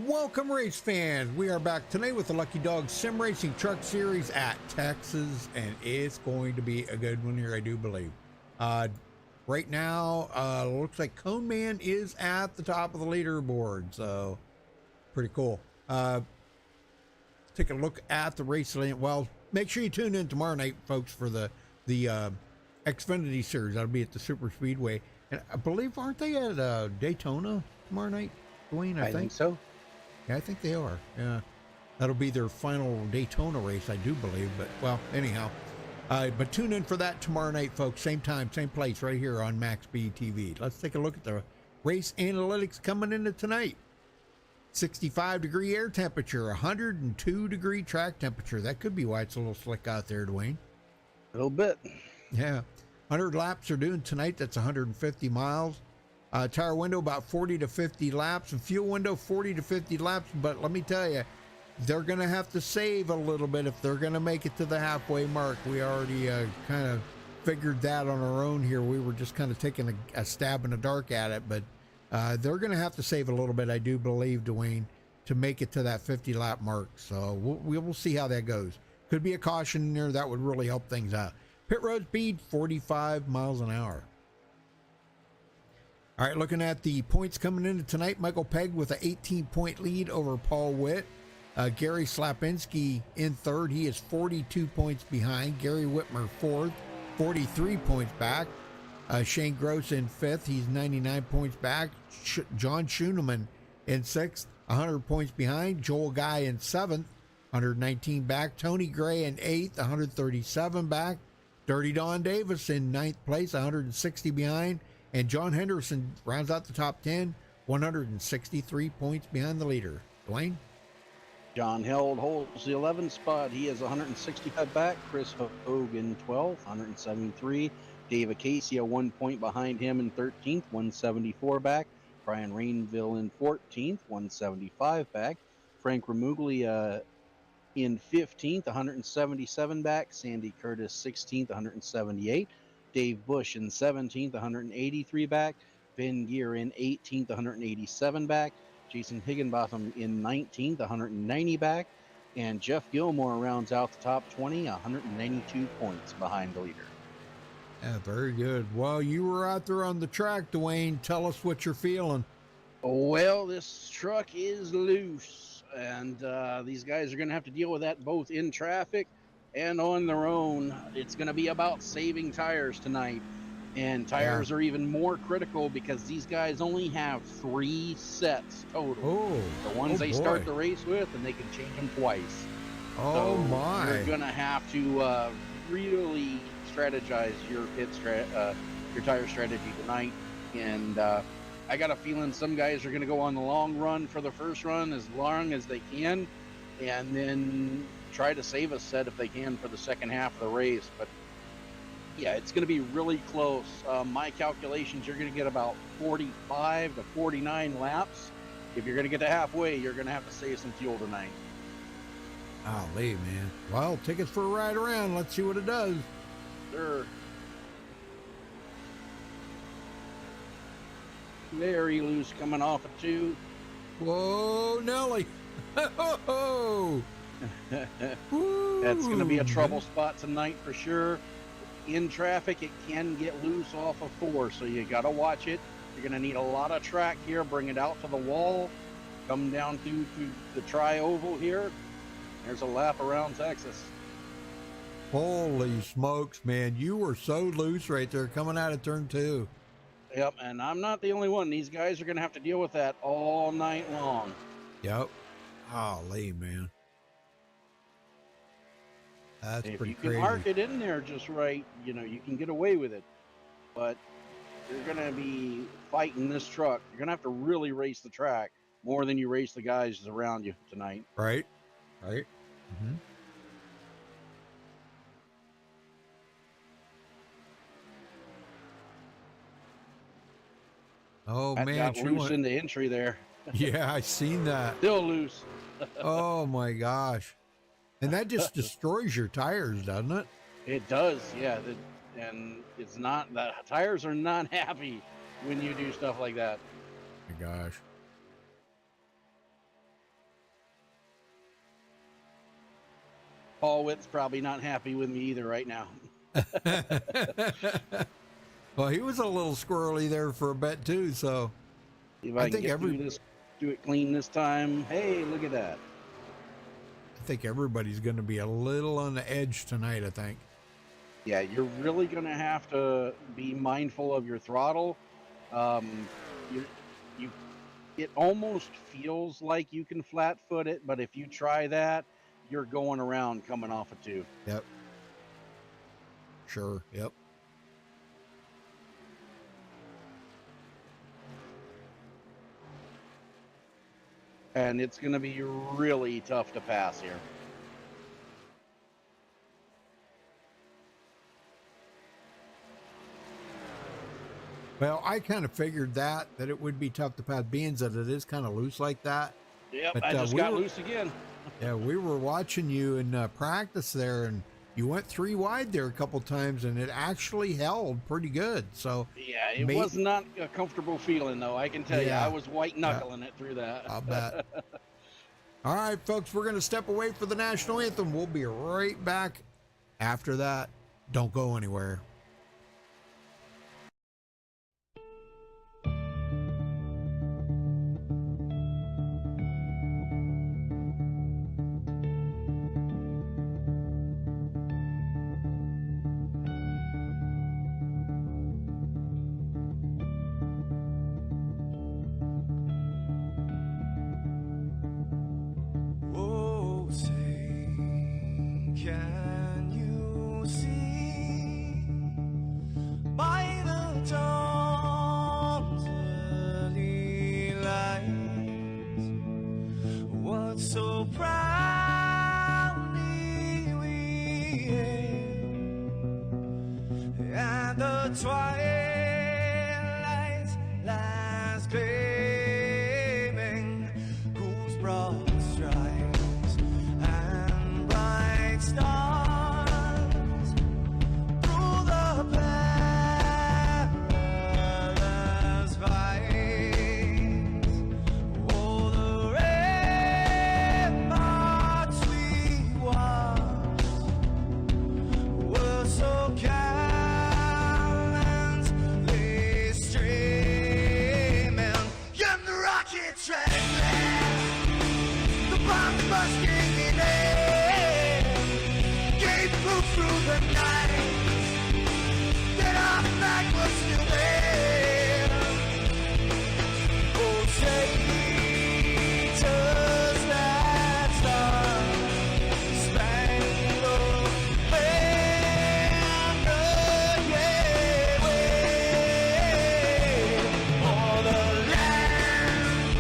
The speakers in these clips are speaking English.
Welcome, race fans. We are back tonight with the Lucky Dog Sim Racing Truck Series at Texas, and it's going to be a good one here, I do believe. Right now, looks like Cone Man is at the top of the leaderboard, so pretty cool. Take a look at the race lane. Well, make sure you tune in tomorrow night, folks, for the Xfinity Series. That'll be at the Super Speedway, and I believe, aren't they at Daytona tomorrow night, Dwayne? I think so. Yeah, I think they are. Yeah, that'll be their final Daytona race, I do believe. But, well, anyhow. But tune in for that tomorrow night, folks. Same time, same place, right here on MaxspeedTV. Let's take a look at the race analytics coming into tonight. 65-degree air temperature, 102-degree track temperature. That could be why it's a little slick out there, Dwayne. A little bit. Yeah. 100 laps are doing tonight. That's 150 miles. Tire window about 40 to 50 laps, and fuel window 40 to 50 laps. But let me tell you, they're going to have to save a little bit if they're going to make it to the halfway mark. We already kind of figured that on our own here. We were just kind of taking a stab in the dark at it, but they're going to have to save a little bit, I do believe, Dwayne, to make it to that 50-lap mark. So we will see how that goes. Could be a caution in there. That would really help things out. Pit road speed, 45 miles an hour. All right, looking at the points coming into tonight, Michael Pegg with an 18-point lead over Paul Witt. Gary Slapinski in third. He is 42 points behind. Gary Whitmer fourth, 43 points back. Shane Gross in fifth. He's 99 points back. John Schooneman in sixth, 100 points behind. Joel Guy in seventh, 119 back. Tony Gray in eighth, 137 back. Dirty Don Davis in ninth place, 160 behind. And John Henderson rounds out the top 10, 163 points behind the leader. Dwayne? John Held holds the 11th spot. He is 165 back. Chris Hogan 12th, 173. David Casey 1 point behind him in 13th, 174 back. Brian Rainville in 14th, 175 back. Frank Remuglia in 15th, 177 back. Sandy Curtis 16th, 178. Dave Bush in 17th, 183 back. Ben Gear in 18th, 187 back. Jason Higginbotham in 19th, 190 back. And Jeff Gilmore rounds out the top 20, 192 points behind the leader. Yeah, very good. Well, you were out there on the track, Dwayne. Tell us what you're feeling. Well, this truck is loose, and these guys are going to have to deal with that both in traffic and on their own. It's going to be about saving tires tonight, and tires are even more critical because these guys only have 3 sets total. Oh, the ones they start the race with, and they can change them twice. Oh, so my. You're going to have to really strategize your tire strategy tonight, and I got a feeling some guys are going to go on the long run for the first run as long as they can, and then try to save a set if they can for the second half of the race. But yeah, it's going to be really close. My calculations, you're going to get about 45 to 49 laps. If you're going to get to halfway, you're going to have to save some fuel tonight. Golly, man. Well, tickets for a ride around. Let's see what it does. Sure. Very loose coming off of 2. Whoa, Nelly. Oh. That's going to be a trouble spot tonight for sure. In traffic, it can get loose off of 4, so you got to watch it. You're going to need a lot of track here. Bring it out to the wall. Come down through the tri-oval here. There's a lap around Texas. Holy smokes, man. You were so loose right there coming out of turn 2. Yep, and I'm not the only one. These guys are going to have to deal with that all night long. Yep. Golly, man. That's if pretty you can crazy. mark it in there just right, you know, you can get away with it. But you're going to be fighting this truck. You're going to have to really race the track more than you race the guys around you tonight. Right. Right. Mm-hmm. Oh, that man. got loose in the entry there. Yeah, I seen that. Still loose. Oh, my gosh. And that just destroys your tires, doesn't it? It does, yeah. And it's not, the tires are not happy when you do stuff like that. My gosh. Paul Witt's probably not happy with me either right now. Well, he was a little squirrely there for a bit too, so If I can get through this, do it clean this time. Hey, look at that. I think everybody's going to be a little on the edge tonight, I think. Yeah, you're really going to have to be mindful of your throttle. It almost feels like you can flat foot it, but if you try that, you're going around coming off a 2. Yep. Sure. Yep. And it's going to be really tough to pass here. Well, I kind of figured that it would be tough to pass, being that it is kind of loose like that. Yep, but, I just got loose again. Yeah, we were watching you in practice there, and you went 3 wide there a couple times, and it actually held pretty good. So yeah, it was not a comfortable feeling, though. I can tell you, I was white knuckling it through that. I'll bet. All right, folks, we're going to step away for the national anthem. We'll be right back after that. Don't go anywhere. Can you see by the dawn's early light what so proudly we hailed at the twilight's last gleaming, whose broad stripes and bright stars through the perilous fight, oh, the ramparts we watched were so gallantly streaming, and the rockets ran fast, the bombs bursting in air, gave proof through the night that our flag was still there. Oh, say does that star-spangled banner yet wave o'er the land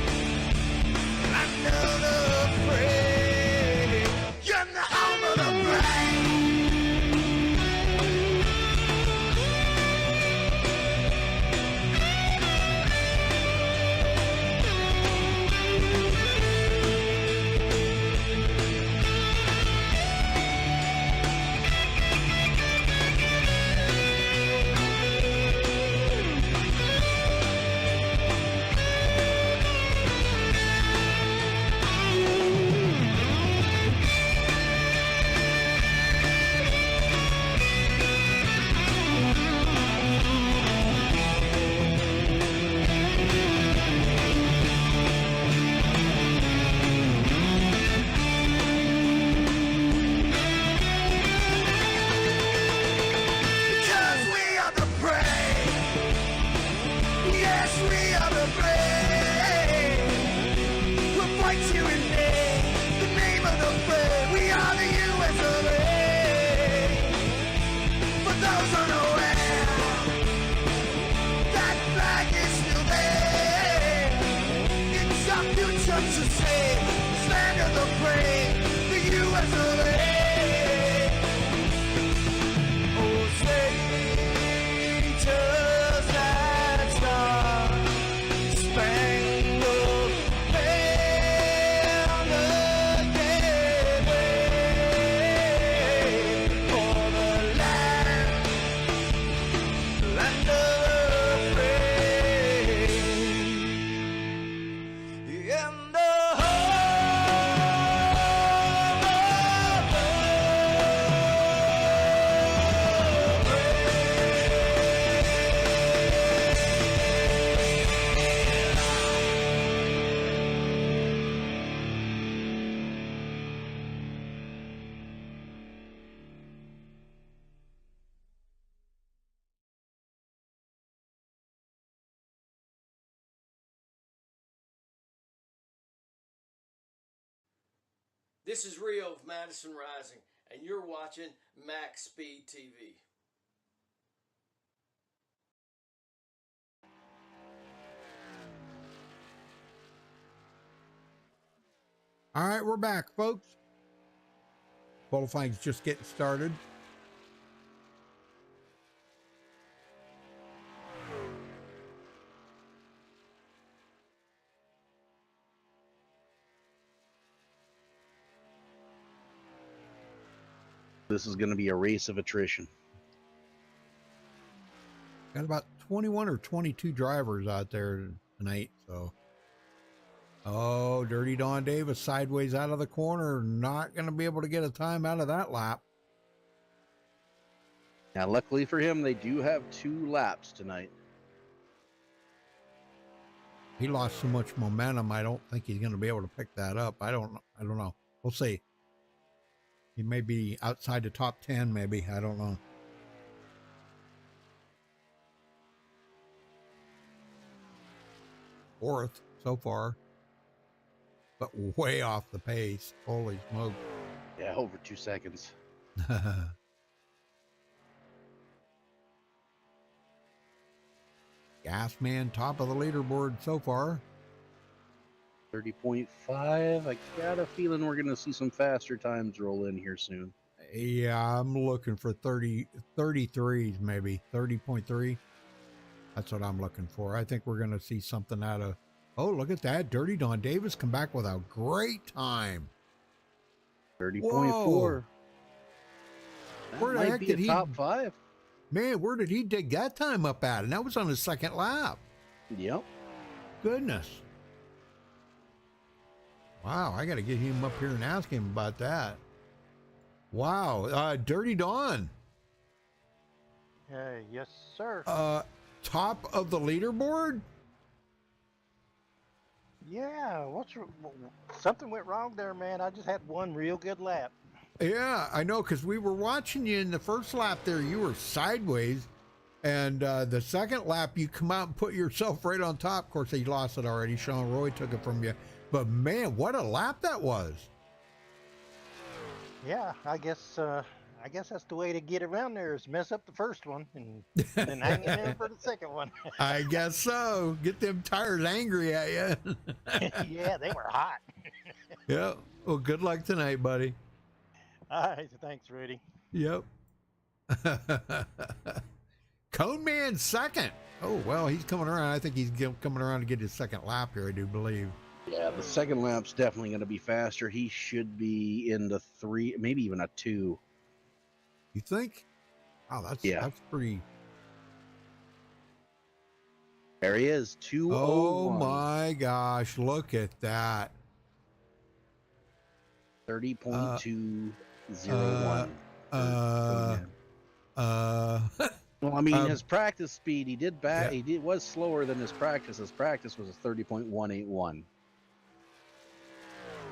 under the frame, and the home of the brave. Because we are the brave. Yes, we are the brave. We'll fight you in the name of the brave. We are the US of A. For those unaware, that flag is still there. It's our future to save. Stand of the brave, the US of A. Oh, say does that star-spangled banner yet wave o'er the land of the free, and the This is Rio of Madison Rising, and you're watching MaxspeedTV. All right, we're back, folks. Qualifying's just getting started. This is going to be a race of attrition. Got about 21 or 22 drivers out there tonight, so. Oh, Dirty Don Davis sideways out of the corner. Not going to be able to get a time out of that lap. Now, luckily for him, they do have 2 laps tonight. He lost so much momentum. I don't think he's going to be able to pick that up. I don't know. We'll see. He may be outside the top 10, maybe. I don't know. Fourth so far, but way off the pace. Holy smoke. Yeah, over 2 seconds. Gas Man, top of the leaderboard so far. 30.5. I got a feeling we're going to see some faster times roll in here soon. Yeah, I'm looking for 33s, maybe 30.3. That's what I'm looking for. I think we're going to see something out of, oh, look at that. Dirty Don Davis come back with a great time. 30.4. Where the heck did he, top 5? man, where did he dig that time up at? And that was on his second lap. Yep. Goodness. Wow, I got to get him up here and ask him about that. Wow, Dirty Don. Yes, sir. Top of the leaderboard? Yeah, something went wrong there, man. I just had one real good lap. Yeah, I know, because we were watching you in the first lap there. You were sideways. And the second lap, you come out and put yourself right on top. Of course, he lost it already. Sean Roy took it from you. But, man, what a lap that was. Yeah, I guess that's the way to get around there is mess up the first one and then hang in for the second one. I guess so. Get them tires angry at you. Yeah, they were hot. Yeah. Well, good luck tonight, buddy. All right, thanks, Rudy. Yep. Cone Man second. Oh, well, he's coming around. I think he's coming around to get his second lap here, I do believe. Yeah, the second lap's definitely going to be faster. He should be in the 3, maybe even a 2. You think? Oh, that's pretty. There he is, 2:01. Oh my gosh, look at that. 30.201. Well, I mean, his practice speed, he did back. Yeah. He was slower than his practice. His practice was a 30.181.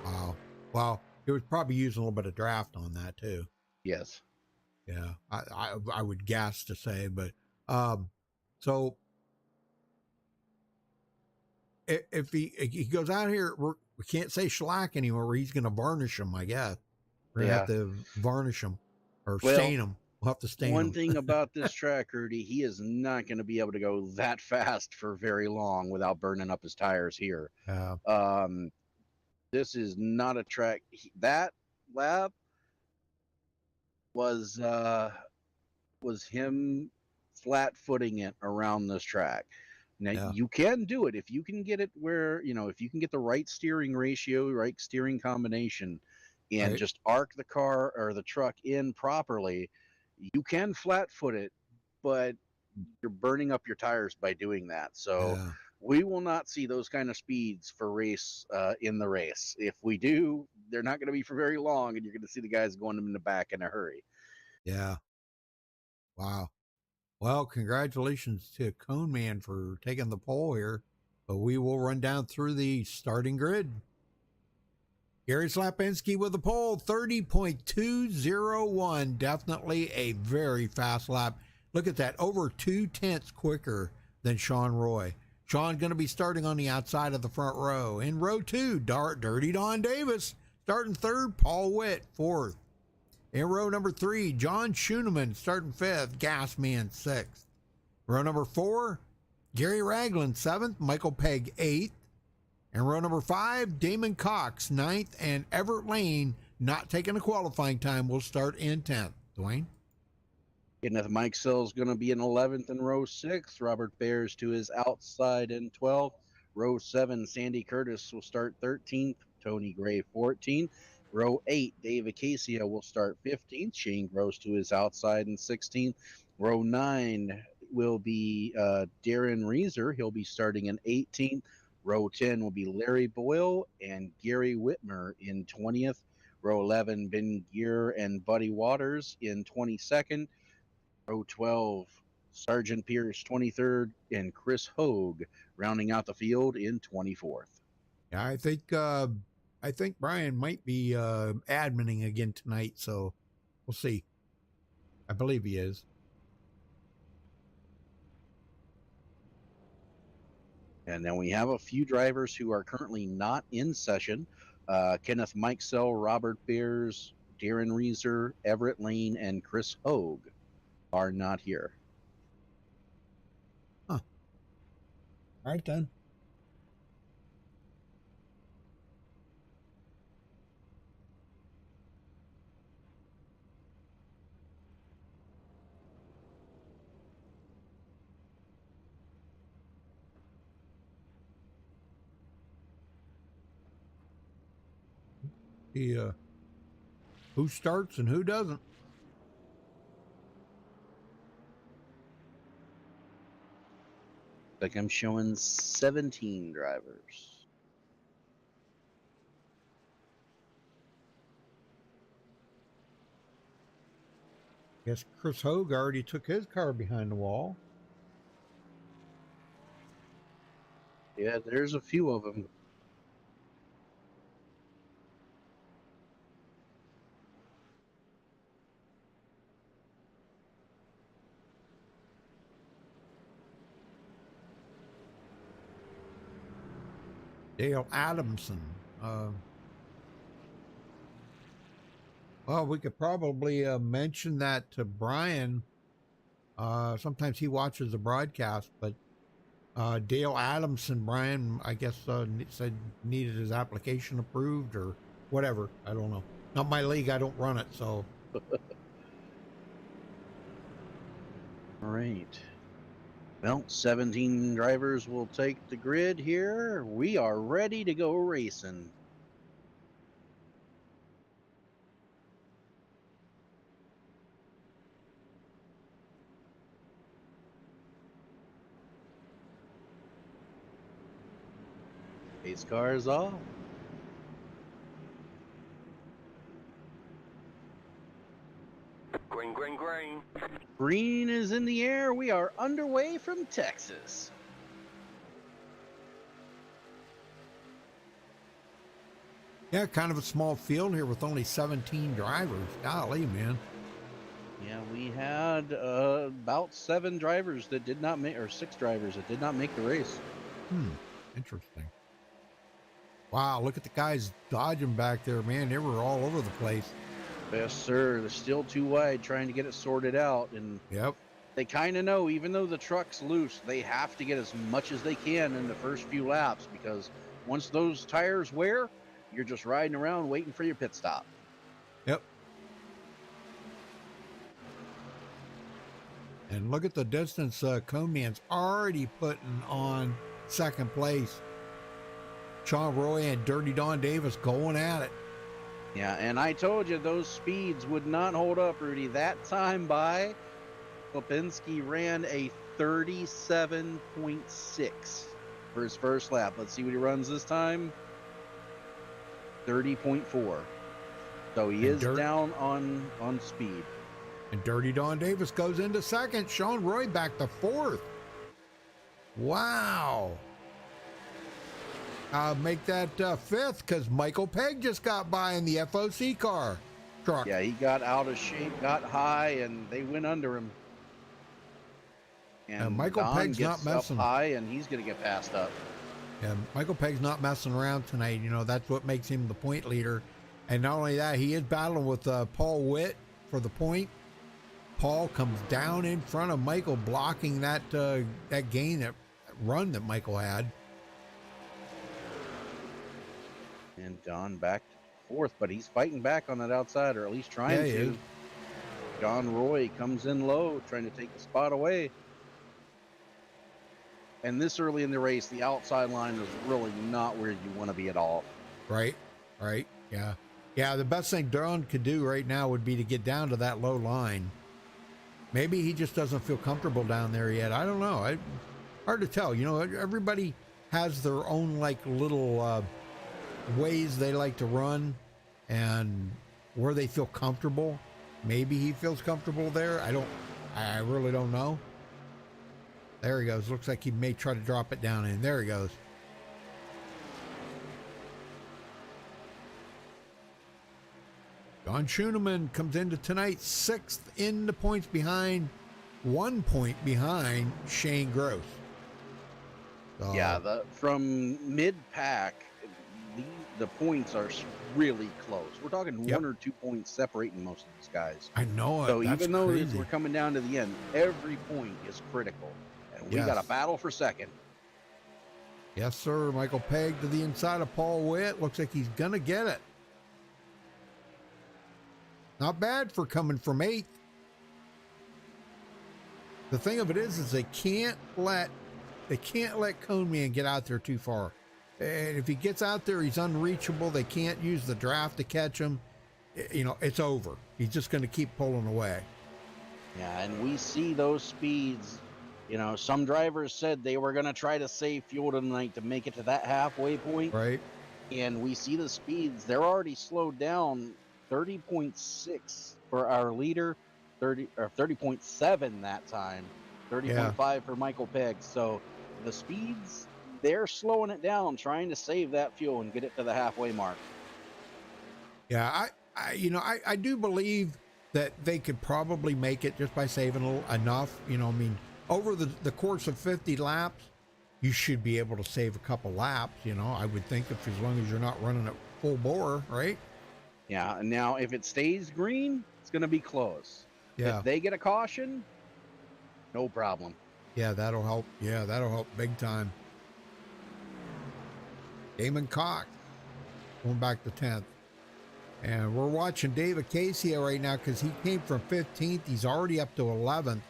Wow. Well, he was probably using a little bit of draft on that too. Yes. Yeah, I would guess to say, but so if he goes out here, we can't say shellac anymore. Where he's going to varnish him, I guess. We're going to have to varnish him or stain him. We'll have to stain him. One thing about this track, Rudy, he is not going to be able to go that fast for very long without burning up his tires here. This is not a track. That lap was him flat-footing it around this track. Now, you can do it if you can get it where, if you can get the right steering ratio, right steering combination, and just arc the car or the truck in properly, you can flat-foot it, but you're burning up your tires by doing that. So we will not see those kind of speeds for race in the race. If we do, they're not going to be for very long, and you're going to see the guys going in the back in a hurry. Yeah. Wow. Well, congratulations to Cone Man for taking the pole here. But we will run down through the starting grid. Gary Slapinski with the pole, 30.201. Definitely a very fast lap. Look at that, over 0.2 quicker than Sean Roy. Sean going to be starting on the outside of the front row. In row 2, Dirty Don Davis starting third. Paul Witt, fourth. In row number 3, John Schooneman starting 5th, Gasman 6th. Row number 4, Gary Ragland 7th, Michael Pegg 8th. In row number 5, Damon Cox 9th, and Everett Lane, not taking a qualifying time, will start in 10th. Dwayne? Kenneth Mikesell is going to be in 11th in row 6. Robert Bears to his outside in 12th. Row 7, Sandy Curtis will start 13th. Tony Gray 14th. Row 8, Dave Acacia will start 15th. Shane Gross to his outside in 16th. Row 9 will be Darren Reeser. He'll be starting in 18th. Row 10 will be Larry Boyle and Gary Whitmer in 20th. Row 11, Ben Gear and Buddy Waters in 22nd. Row 12, Sergeant Pierce 23rd, and Chris Hogue rounding out the field in 24th. Yeah, I think Brian might be adminning again tonight, so we'll see. I believe he is. And then we have a few drivers who are currently not in session. Kenneth Mikesell, Robert Beers, Darren Reeser, Everett Lane, and Chris Hogue are not here. Huh. All right, then. Who starts and who doesn't. Like I'm showing 17 drivers. Guess Chris Hogue already took his car behind the wall. Yeah, there's a few of them. Dale Adamson. Well, we could probably mention that to Brian. Sometimes he watches the broadcast, but Dale Adamson, Brian, I guess, said needed his application approved or whatever. I don't know. Not my league. I don't run it, so. All right. Well, 17 drivers will take the grid here. We are ready to go racing. Pace car is off. Green, green, green. Green is in the air. We are underway from Texas. Yeah, kind of a small field here with only 17 drivers. Golly, man. Yeah, we had about 7 drivers that did not make, or 6 drivers that did not make the race. Interesting. Wow, look at the guys dodging back there, man. They were all over the place. Yes, sir. They're still too wide trying to get it sorted out. And Yep. they kind of know, even though the truck's loose, they have to get as much as they can in the first few laps, because once those tires wear, you're just riding around waiting for your pit stop. Yep. And look at the distance Coneman's already putting on second place. Sean Roy and Dirty Don Davis going at it. Yeah, and I told you those speeds would not hold up, Rudy. That time by Lipinski ran a 37.6 for his first lap. Let's see what he runs this time. 30.4. So he is down on speed. And Dirty Don Davis goes into second. Sean Roy back to fourth. Wow. Make that fifth, because Michael Pegg just got by in the FOC car truck. Yeah, he got out of shape, got high, and they went under him. And Michael Don Pegg's gets not messing up high, and he's going to get passed up. Yeah, Michael Pegg's not messing around tonight. You know, that's what makes him the point leader. And not only that, he is battling with Paul Witt for the point. Paul comes down in front of Michael, blocking that gain, that run that Michael had. And Don back to fourth, but he's fighting back on that outside, or at least trying Yeah, he to. is. John Roy comes in low, trying to take the spot away. And this early in the race, the outside line is really not where you want to be at all. Right, yeah. Yeah, the best thing Don could do right now would be to get down to that low line. Maybe he just doesn't feel comfortable down there yet. I don't know. Hard to tell. You know, everybody has their own, like, little ways they like to run and where they feel comfortable. Maybe he feels comfortable there. I really don't know. There he goes. Looks like he may try to drop it down in. There he goes. Don Schoeneman comes into tonight 6th in the points behind, 1 point behind Shane Gross. So, Yeah, from mid-pack, the points are really close. We're talking 1 or 2 points separating most of these guys. I know it. So That's even though crazy. we're coming down to the end, every point is critical. And we Yes. got a battle for second. Yes, sir. Michael Pegg to the inside of Paul Witt. Looks like he's going to get it. Not bad for coming from 8th. The thing of it is they can't let Coneman get out there too far. And if he gets out there, he's unreachable. They can't use the draft to catch him. You know, it's over. He's just going to keep pulling away. Yeah, and we see those speeds. You know, some drivers said they were going to try to save fuel tonight to make it to that halfway point. Right. And we see the speeds. They're already slowed down 30.6 for our leader, 30.7 that time, 30.5 for Michael Pegg. So the speeds, they're slowing it down, trying to save that fuel and get it to the halfway mark. Yeah, I do believe that they could probably make it just by saving enough. You know, I mean, over the course of 50 laps, you should be able to save a couple laps. You know, I would think as long as you're not running at full bore, right? Yeah, and now if it stays green, it's going to be close. Yeah. If they get a caution, no problem. Yeah, that'll help. Yeah, that'll help big time. Damon Cox going back to 10th. And we're watching Dave Acacia right now because he came from 15th. He's already up to 11th.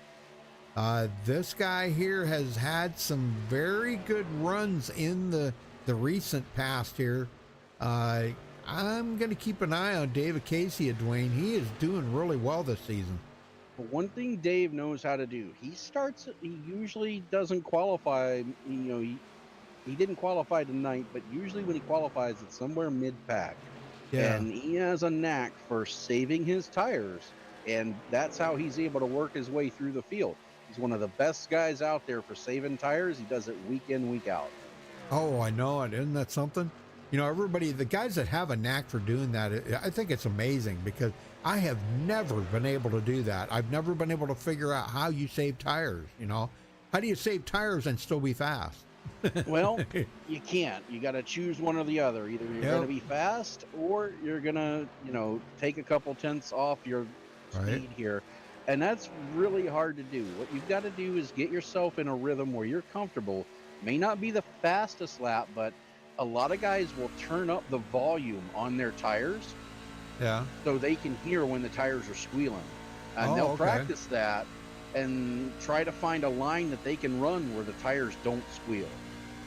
This guy here has had some very good runs in the recent past here. I'm going to keep an eye on Dave Acacia, Dwayne. He is doing really well this season. But one thing Dave knows how to do, he usually doesn't qualify. You know, he didn't qualify tonight, but usually when he qualifies, it's somewhere mid-pack. Yeah. And he has a knack for saving his tires, and that's how he's able to work his way through the field. He's one of the best guys out there for saving tires. He does it week in, week out. Oh, I know it. Isn't that something? You know, the guys that have a knack for doing that, I think it's amazing because I have never been able to do that. I've never been able to figure out how you save tires, you know? How do you save tires and still be fast? Well, you can't. You got to choose one or the other. Either you're going to be fast or you're going to, take a couple tenths off your speed here. And that's really hard to do. What you've got to do is get yourself in a rhythm where you're comfortable. May not be the fastest lap, but a lot of guys will turn up the volume on their tires so they can hear when the tires are squealing. And they'll practice that and try to find a line that they can run where the tires don't squeal.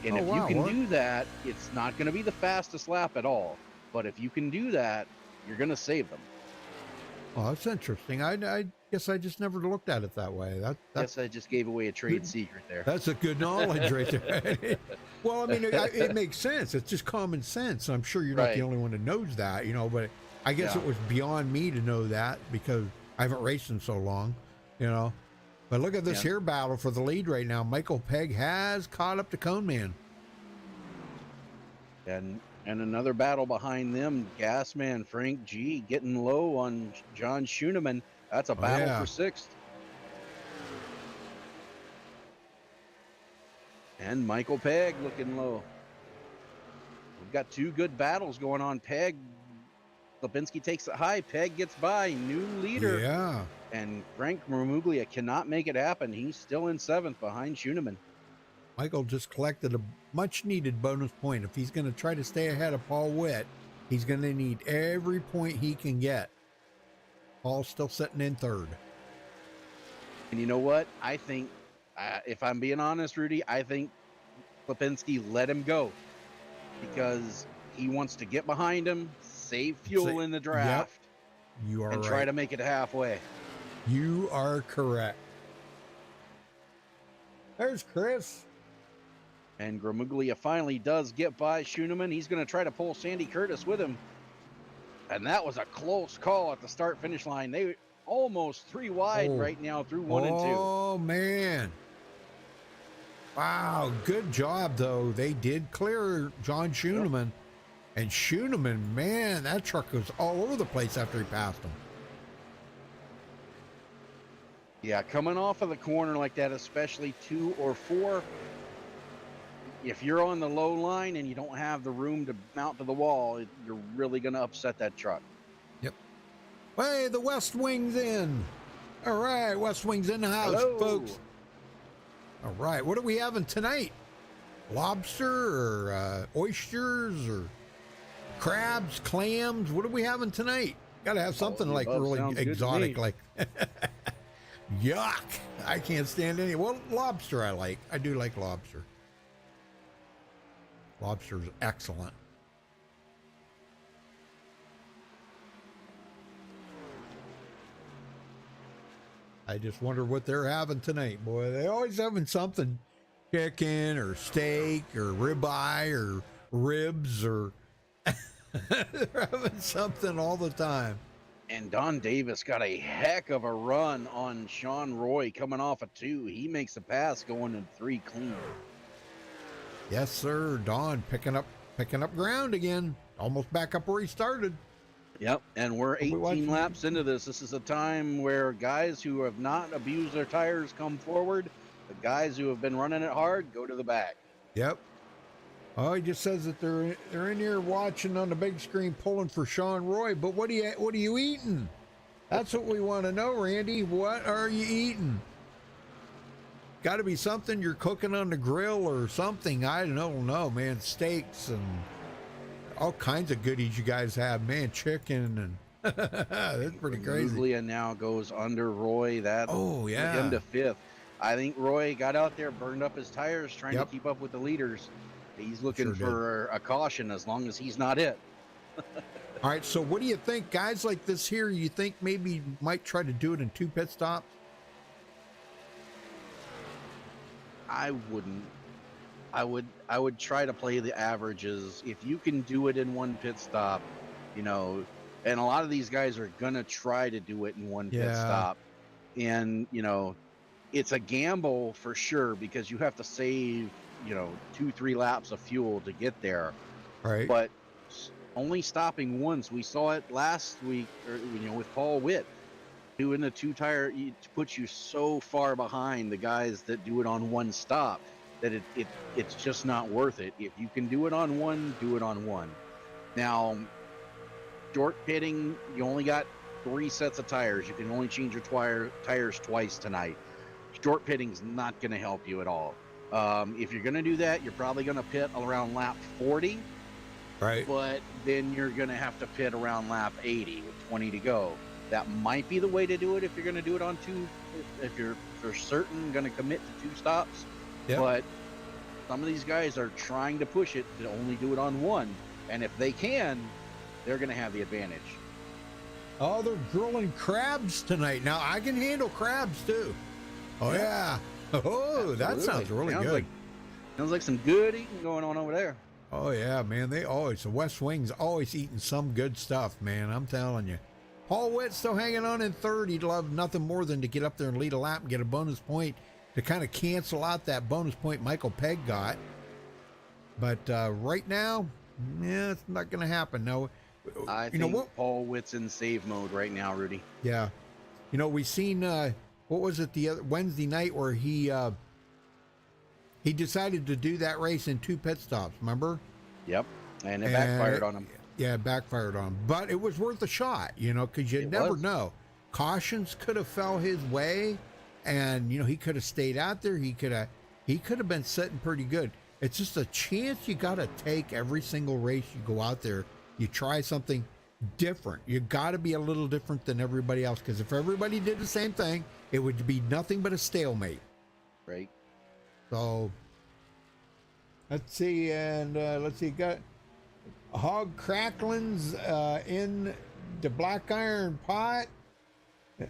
And if you can do that, it's not going to be the fastest lap at all. But if you can do that, you're going to save them. Well, that's interesting. I guess I just never looked at it that way. Guess I just gave away a trade secret there. That's a good knowledge right there. Well, I mean, it makes sense. It's just common sense. I'm sure you're not the only one that knows that, but I guess it was beyond me to know that because I haven't raced in so long, But look at this here battle for the lead right now. Michael Pegg has caught up to Coneman. And another battle behind them, Gasman Frank G getting low on John Schoeneman. That's a battle for 6th. And Michael Pegg looking low. We've got 2 good battles going on. Pegg Lipinski takes it high. Peg gets by. New leader. Yeah. And Frank Romuglia cannot make it happen. He's still in 7th behind Schoenemann. Michael just collected a much-needed bonus point. If he's going to try to stay ahead of Paul Witt, he's going to need every point he can get. Paul's still sitting in 3rd. And you know what? I think, if I'm being honest, Rudy, I think Lipinski let him go because he wants to get behind him, save fuel in the draft, You are and right. try to make it halfway. You are correct. There's Chris. And Gramuglia finally does get by Schoenemann. He's going to try to pull Sandy Curtis with him. And that was a close call at the start-finish line. They almost 3 wide right now through 1 and 2. Oh, man. Wow, good job, though. They did clear John Schoenemann. Yep. And Schoenemann, man, that truck was all over the place after he passed him. Yeah, coming off of the corner like that, especially 2 or 4, if you're on the low line and you don't have the room to mount to the wall, you're really going to upset that truck. Yep. Hey, the West Wing's in. All right, West Wing's in the house, folks. All right, what are we having tonight? Lobster or oysters or crabs, clams? What are we having tonight? Got to have something like really exotic, like yuck. I can't stand any. Well, lobster I like. I do like lobster. Lobster's excellent. I just wonder what they're having tonight, boy. They always having something. Chicken or steak or ribeye or ribs or they're having something all the time. And Don Davis got a heck of a run on Sean Roy coming off a 2. He makes a pass going to 3 clean. Yes, sir. Don picking up ground again. Almost back up where he started. Yep, and we're 18 laps into this. This is a time where guys who have not abused their tires come forward. The guys who have been running it hard go to the back. Yep. Oh, he just says that they're in here watching on the big screen, pulling for Sean Roy. But what are you eating? That's what we want to know, Randy. What are you eating? Got to be something you're cooking on the grill or something. I don't know, man. Steaks and all kinds of goodies you guys have, man. Chicken and that's pretty crazy. Julia now goes under Roy. That him to 5th. I think Roy got out there, burned up his tires, trying to keep up with the leaders. He's looking for a caution as long as he's not it. All right, so what do you think? Guys like this here, you think maybe might try to do it in 2 pit stops? I wouldn't. I would try to play the averages. If you can do it in 1 pit stop, and a lot of these guys are going to try to do it in 1 pit stop. And, it's a gamble for sure because you have to save, 2-3 laps of fuel to get there. Right. But only stopping once, we saw it last week, with Paul Witt doing the 2-tire, it puts you so far behind the guys that do it on 1 stop that it's just not worth it. If you can do it on 1, do it on 1. Now, short pitting, you only got 3 sets of tires. You can only change your tires twice tonight. Short pitting's not going to help you at all. If you're going to do that, you're probably going to pit around lap 40. Right. But then you're going to have to pit around lap 80 with 20 to go. That might be the way to do it if you're going to do it on 2. If you're for certain going to commit to 2 stops. Yep. But some of these guys are trying to push it to only do it on 1. And if they can, they're going to have the advantage. Oh, they're grilling crabs tonight. Now, I can handle crabs, too. Oh, yeah. Oh, absolutely. That sounds really good. Sounds like some good eating going on over there. Oh, yeah, man. The West Wing's always eating some good stuff, man. I'm telling you. Paul Witt still hanging on in 3rd. He'd love nothing more than to get up there and lead a lap and get a bonus point to kind of cancel out that bonus point Michael Pegg got. But right now, it's not going to happen. No, I think Paul Witt's in save mode right now, Rudy. Yeah. We seen, what was it, the other Wednesday night where he decided to do that race in 2 pit stops, remember? Yep, and it backfired on him. Yeah, it backfired on him. But it was worth a shot, you know, because you It never was. know. Cautions could have fell his way, and you know he could have stayed out there. He could have been sitting pretty good. It's just a chance you got to take every single race you go out there. You try something different. You got to be a little different than everybody else, because if everybody did the same thing, it would be nothing but a stalemate. Right. So let's see, and let's see, got hog cracklings in the black iron pot.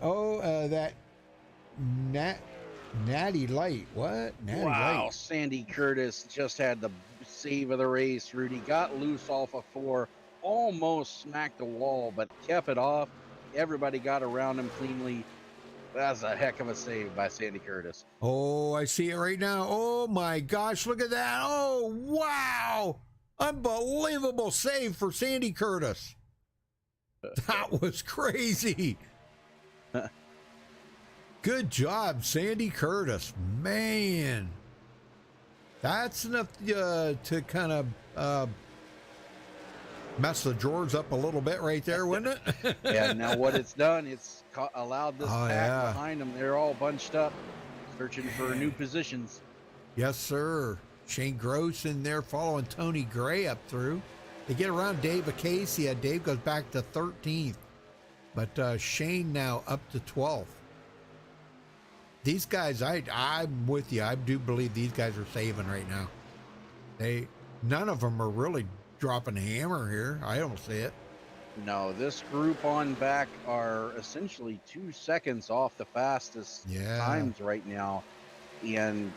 Oh, that natty light. What? Natty Wow, light. Sandy Curtis just had the save of the race. Rudy got loose off of 4, almost smacked the wall, but kept it off. Everybody got around him cleanly. That's a heck of a save by Sandy Curtis. Oh, I see it right now. Oh my gosh, look at that. Oh, wow. Unbelievable save for Sandy Curtis. That was crazy. Good job, Sandy Curtis. Man, that's enough to kind of mess the drawers up a little bit right there, wouldn't it? Yeah, now what it's done, it's allowed this Oh, pack yeah. behind them. They're all bunched up, searching for new positions. Yes, sir. Shane Gross in there following Tony Gray up through. They get around Dave Acacia. Dave goes back to 13th, but Shane now up to 12th. These guys, I'm with you. I do believe these guys are saving right now. None of them are really dropping a hammer here. I don't see it. No, this group on back are essentially 2 seconds off the fastest Yeah. times right now, and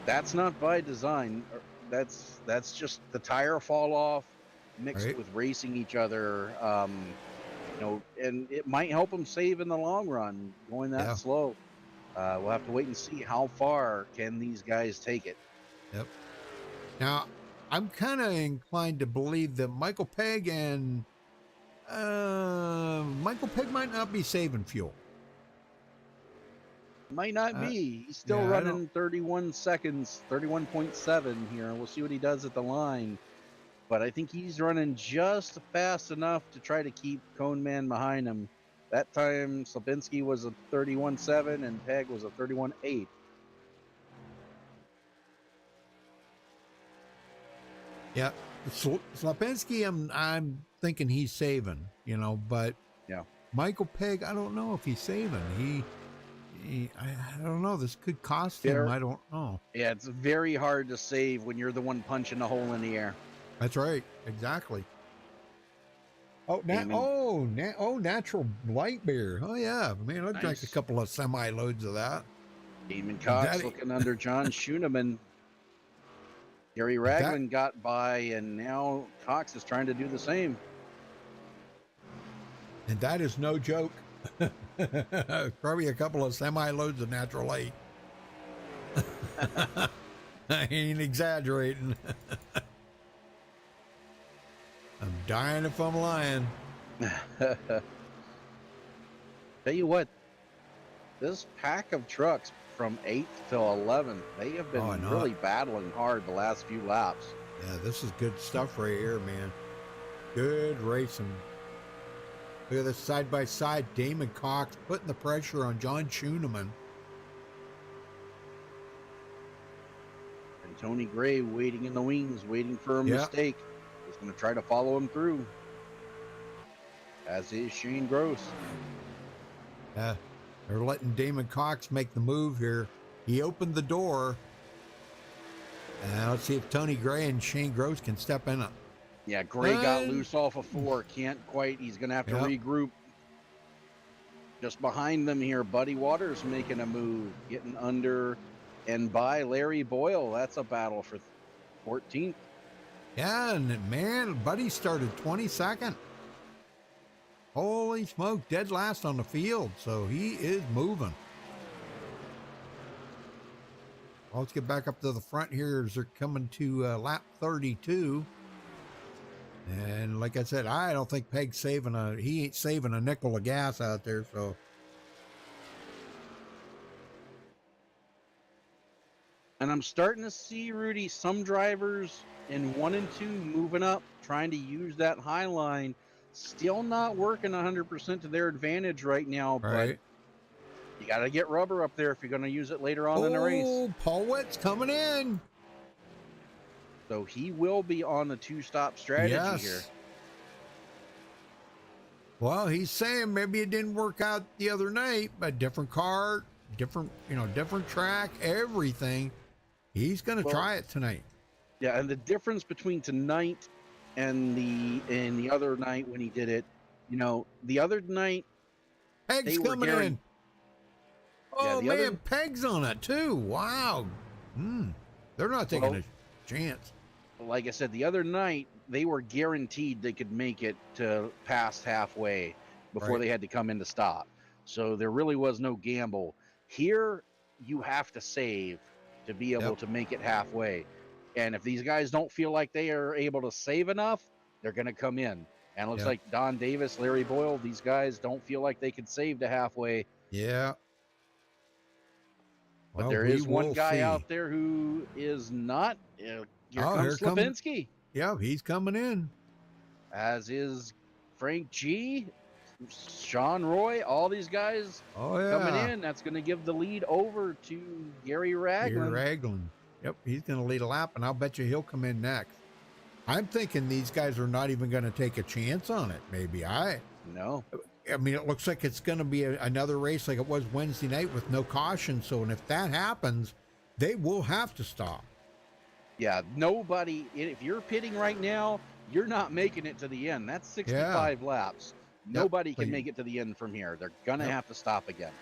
that's not by design. That's just the tire fall off mixed Right. with racing each other. You know, and it might help them save in the long run going that Yeah. slow. We'll have to wait and see how far can these guys take it. Yep. Now, I'm kind of inclined to believe that Michael Pegg and Michael Pegg might not be saving fuel. Might not be. He's still yeah, I running 31 seconds, 31.7 here. We'll see what he does at the line. But I think he's running just fast enough to try to keep Cone Man behind him. That time, Slapinski was a 31.7 and Pegg was a 31.8. Yeah, Slapinski, I'm thinking he's saving, you know, but Yeah. Michael Pegg, I don't know if he's saving. I don't know. This could cost him. There- I don't know. Yeah, it's very hard to save when you're the one punching a hole in the air. That's right. Exactly. Oh, Amen. natural light beer. Oh yeah, man, I drank a Nice. couple of semi loads of that. Damon Cox Daddy. looking under John Schooneman. Gary Ragland got by, and now Cox is trying to do the same. And that is no joke. Probably a couple of semi loads of natural light. I ain't exaggerating. I'm dying if I'm lying. Tell you what, this pack of trucks from 8th till 11th, they have been Oh, I know really battling hard the last few laps. Yeah, this is good stuff right here, man. Good racing. Look at this side by side. Damon Cox putting the pressure on John Schooneman. And Tony Gray waiting in the wings, waiting for a Yeah. mistake. He's going to try to follow him through. As is Shane Gross. They're letting Damon Cox make the move here. He opened the door. And let's see if Tony Gray and Shane Gross can step in it. Yeah, Gray got And- loose off of 4. Can't quite. He's going to have to Yep. regroup. Just behind them here, Buddy Waters making a move, getting under and by Larry Boyle. That's a battle for 14th. Yeah, and man, Buddy started 22nd. Holy smoke, dead last on the field. So he is moving. Well, let's get back up to the front here as they're coming to lap 32. And like I said, I don't think Pegg's he ain't saving a nickel of gas out there. So And I'm starting to see, Rudy, some drivers in 1 and 2 moving up, trying to use that high line. Still not working 100% to their advantage right now, but Right. you got to get rubber up there if you're going to use it later on in the race. Oh, Paul Witt's coming in. So he will be on the 2-stop strategy here. Well, he's saying maybe it didn't work out the other night, but different car, different track, everything. He's going to try it tonight. Yeah, and the difference between tonight and the other night when he did it, the other night Peg's coming in. Oh, the man, other- Peg's on it too. Wow. They're not taking a chance. like I said, the other night, they were guaranteed they could make it to past halfway before they had to come in to stop. So there really was no gamble. Here, you have to save to be able to make it halfway. And if these guys don't feel like they are able to save enough, they're going to come in. And it looks like Don Davis, Larry Boyle, these guys don't feel like they can save to halfway. Yeah. But there is one guy out there who is not. Here comes Slapinski. Yeah, he's coming in. As is Frank G, Sean Roy, all these guys coming in. That's going to give the lead over to Gary Ragland. Gary Ragland. Yep, he's going to lead a lap, and I'll bet you he'll come in next. I'm thinking these guys are not even going to take a chance on it, maybe. No. I mean, it looks like it's going to be another race like it was Wednesday night with no caution. So, and if that happens, they will have to stop. Yeah, nobody, if you're pitting right now, you're not making it to the end. That's 65 laps. Nobody can make it to the end from here. They're going to have to stop again.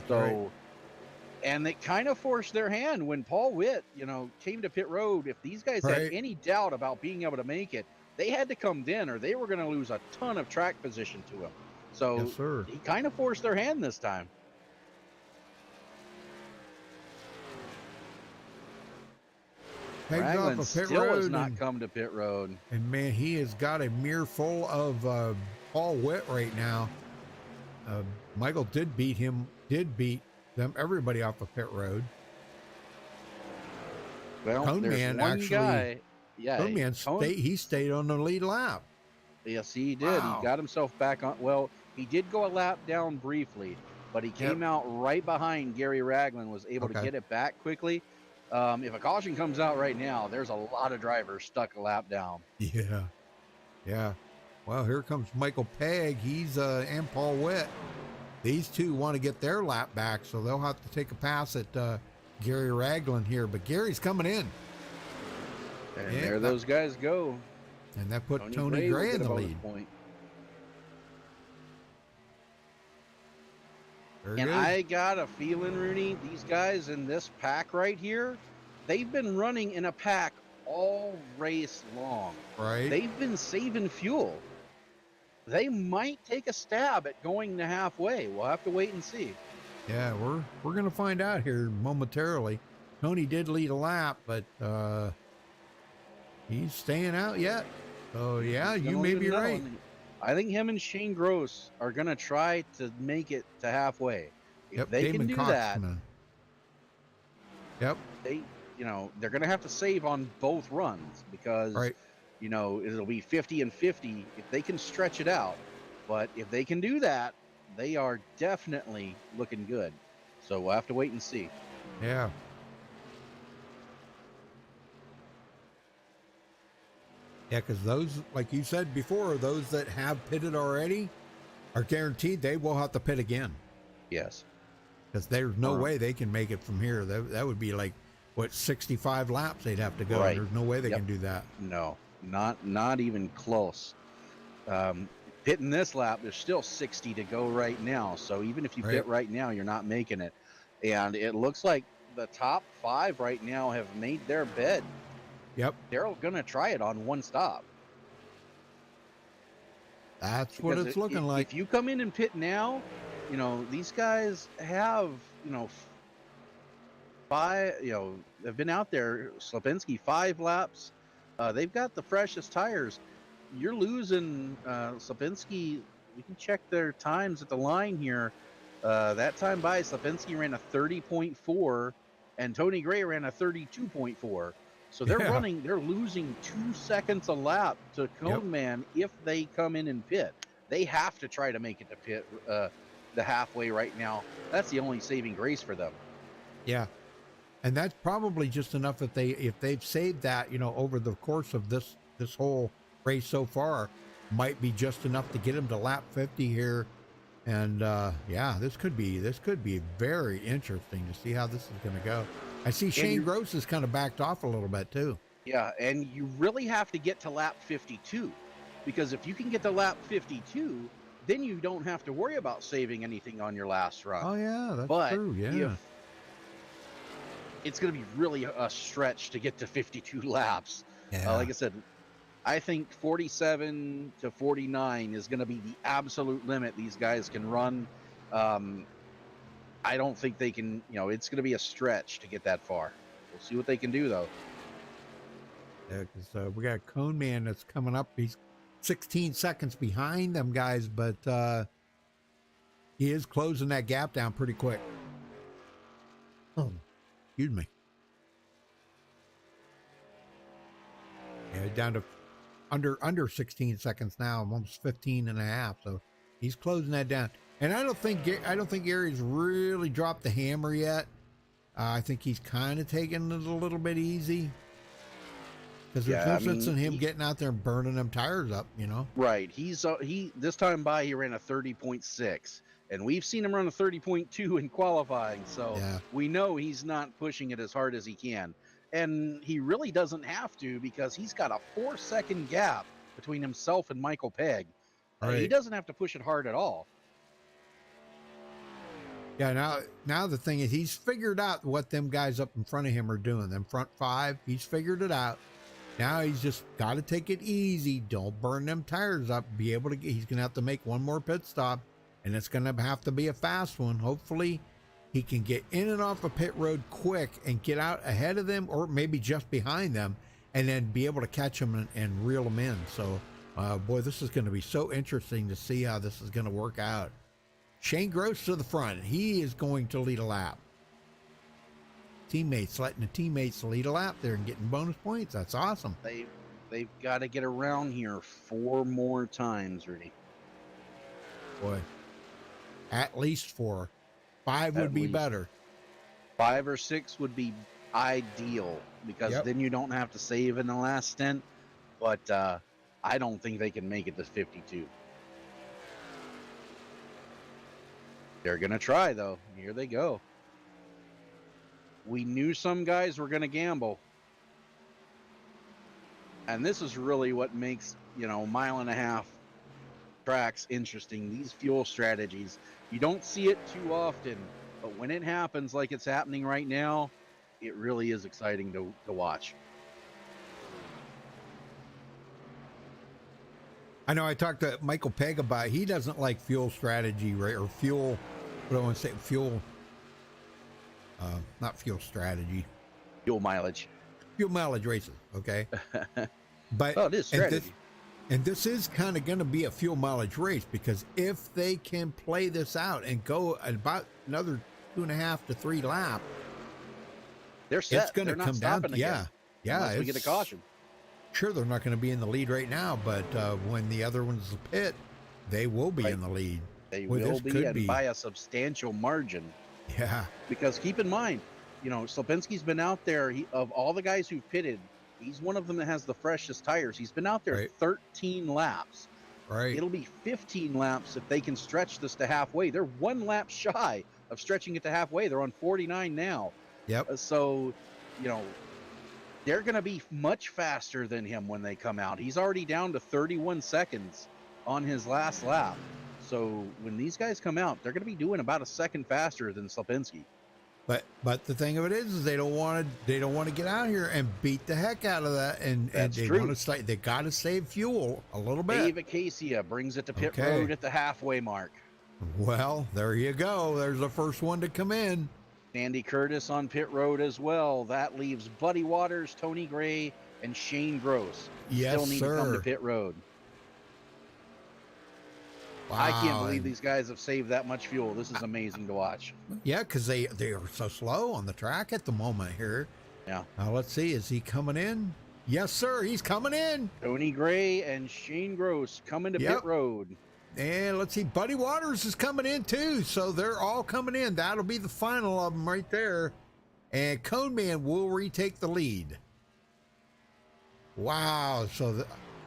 So, and they kind of forced their hand when Paul Witt, came to pit road. If these guys had any doubt about being able to make it, they had to come then or they were going to lose a ton of track position to him. So he kind of forced their hand this time. Ragland still has not come to pit road. And man, he has got a mirror full of Paul Witt right now. Michael did beat them, everybody off of pit road. Well, there's one guy. Yeah, he stayed on the lead lap. Yes, he did. Wow. He got himself back on. Well, he did go a lap down briefly, but he came out right behind Gary Ragland, was able to get it back quickly. If a caution comes out right now, there's a lot of drivers stuck a lap down. Yeah. Well, here comes Michael Pegg. He's and Paul Witt. These two want to get their lap back, so they'll have to take a pass at Gary Ragland here. But Gary's coming in. And there those guys go. And that put Tony Gray in the lead. And I got a feeling, Rooney, these guys in this pack right here, they've been running in a pack all race long. Right. They've been saving fuel. They might take a stab at going to halfway. We'll have to wait and see. Yeah, we're going to find out here momentarily. Tony did lead a lap, but he's staying out yet. So, yeah, you may be right. I think him and Shane Gross are going to try to make it to halfway. If they can do that, they're going to have to save on both runs because, it'll be 50 and 50 if they can stretch it out. But if they can do that, they are definitely looking good. So we'll have to wait and see. Yeah. Yeah, because those, like you said before, those that have pitted already are guaranteed they will have to pit again. Yes. Because there's no way they can make it from here. That would be like, 65 laps they'd have to go. Right. There's no way they can do that. No, not even close. Pitting this lap, there's still 60 to go right now. So even if you pit right now, you're not making it. And it looks like the top 5 right now have made their bed. Yep. They're going to try it on one stop. That's what it's looking like. If you come in and pit now, these guys have, 5, they've been out there, Slapinski, 5 laps. They've got the freshest tires. You're losing Slapinski. We can check their times at the line here. That time by Slapinski ran a 30.4. and Tony Gray ran a 32.4. So they're Yeah. they're losing 2 seconds a lap to Cone Man if they come in and pit. They have to try to make it to pit the halfway right now. That's the only saving grace for them. Yeah. And that's probably just enough if they've saved that, over the course of this whole race so far, might be just enough to get them to lap 50 here. And yeah, this could be very interesting to see how this is going to go. I see Shane Gross has kind of backed off a little bit too. Yeah, and you really have to get to lap 52, because if you can get to lap 52, then you don't have to worry about saving anything on your last run. Oh yeah, that's true. Yeah, it's going to be really a stretch to get to 52 laps. Yeah. Like I said, I think 47 to 49 is going to be the absolute limit these guys can run. I don't think they can, it's going to be a stretch to get that far. We'll see what they can do, though. Yeah, because we got Cone Man that's coming up. He's 16 seconds behind them guys, but he is closing that gap down pretty quick. Oh, excuse me. Yeah, down to under 16 seconds now, almost 15 and a half. So he's closing that down. And I don't think Gary's really dropped the hammer yet. I think he's kind of taking it a little bit easy. Because there's no sense in him getting out there and burning them tires up, Right. He this time he ran a 30.6, and we've seen him run a 30.2 in qualifying. So we know he's not pushing it as hard as he can. And he really doesn't have to, because he's got a 4-second gap between himself and Michael Pegg. Right. He doesn't have to push it hard at all. Yeah, now the thing is, he's figured out what them guys up in front of him are doing. Them front five, he's figured it out. Now he's just got to take it easy. Don't burn them tires up. He's going to have to make one more pit stop, and it's going to have to be a fast one. Hopefully he can get in and off a pit road quick and get out ahead of them, or maybe just behind them, and then be able to catch them and reel them in. So, boy, this is going to be so interesting to see how this is going to work out. Shane Gross to the front. He is going to lead a lap. Teammates letting the teammates lead a lap there and getting bonus points. That's awesome. They've got to get around here 4 more times, Rudy. Boy, at least 4. 5 would be better. 5 or 6 would be ideal, because then you don't have to save in the last stint. But I don't think they can make it to 52. They're going to try, though. Here they go. We knew some guys were going to gamble. And this is really what makes, 1.5-mile tracks interesting. These fuel strategies. You don't see it too often, but when it happens like it's happening right now, it really is exciting to watch. I know I talked to Michael Pegg about it. He doesn't like fuel strategy, right? Or fuel, what do I want to say? Fuel, not fuel strategy. Fuel mileage. Fuel mileage races, okay? But it is strategy. And this is kind of going to be a fuel mileage race, because if they can play this out and go about another 2.5 to 3 laps, they're set. It's going to come down. Yeah. Unless we get a caution. Sure, they're not going to be in the lead right now, but when the other ones pit, they will be in the lead. They will be, and by a substantial margin. Yeah. Because keep in mind, Slopinski's been out there. Of all the guys who've pitted, he's one of them that has the freshest tires. He's been out there 13 laps. Right. It'll be 15 laps if they can stretch this to halfway. They're 1 lap shy of stretching it to halfway. They're on 49 now. Yep. So, they're going to be much faster than him when they come out. He's already down to 31 seconds on his last lap. So when these guys come out, they're going to be doing about a second faster than Slopinski. But the thing of it is they don't want to get out here and beat the heck out of that, and they want to they got to save fuel a little bit. Dave Acacia brings it to pit road at the halfway mark. Well, there you go. There's the first one to come in. Andy Curtis on pit road as well. That leaves Buddy Waters, Tony Gray, and Shane Gross. Yes, Still need to come to pit road. I can't Wow. believe these guys have saved that much fuel. This is amazing to watch. Yeah, because they are so slow on the track at the moment here. Yeah. Let's see. Is he coming in? Yes, sir. He's coming in. Tony Gray and Shane Gross coming to Yep. pit road. And let's see. Buddy Waters is coming in too. So they're all coming in. That'll be the final of them right there. And Cone Man will retake the lead. Wow. So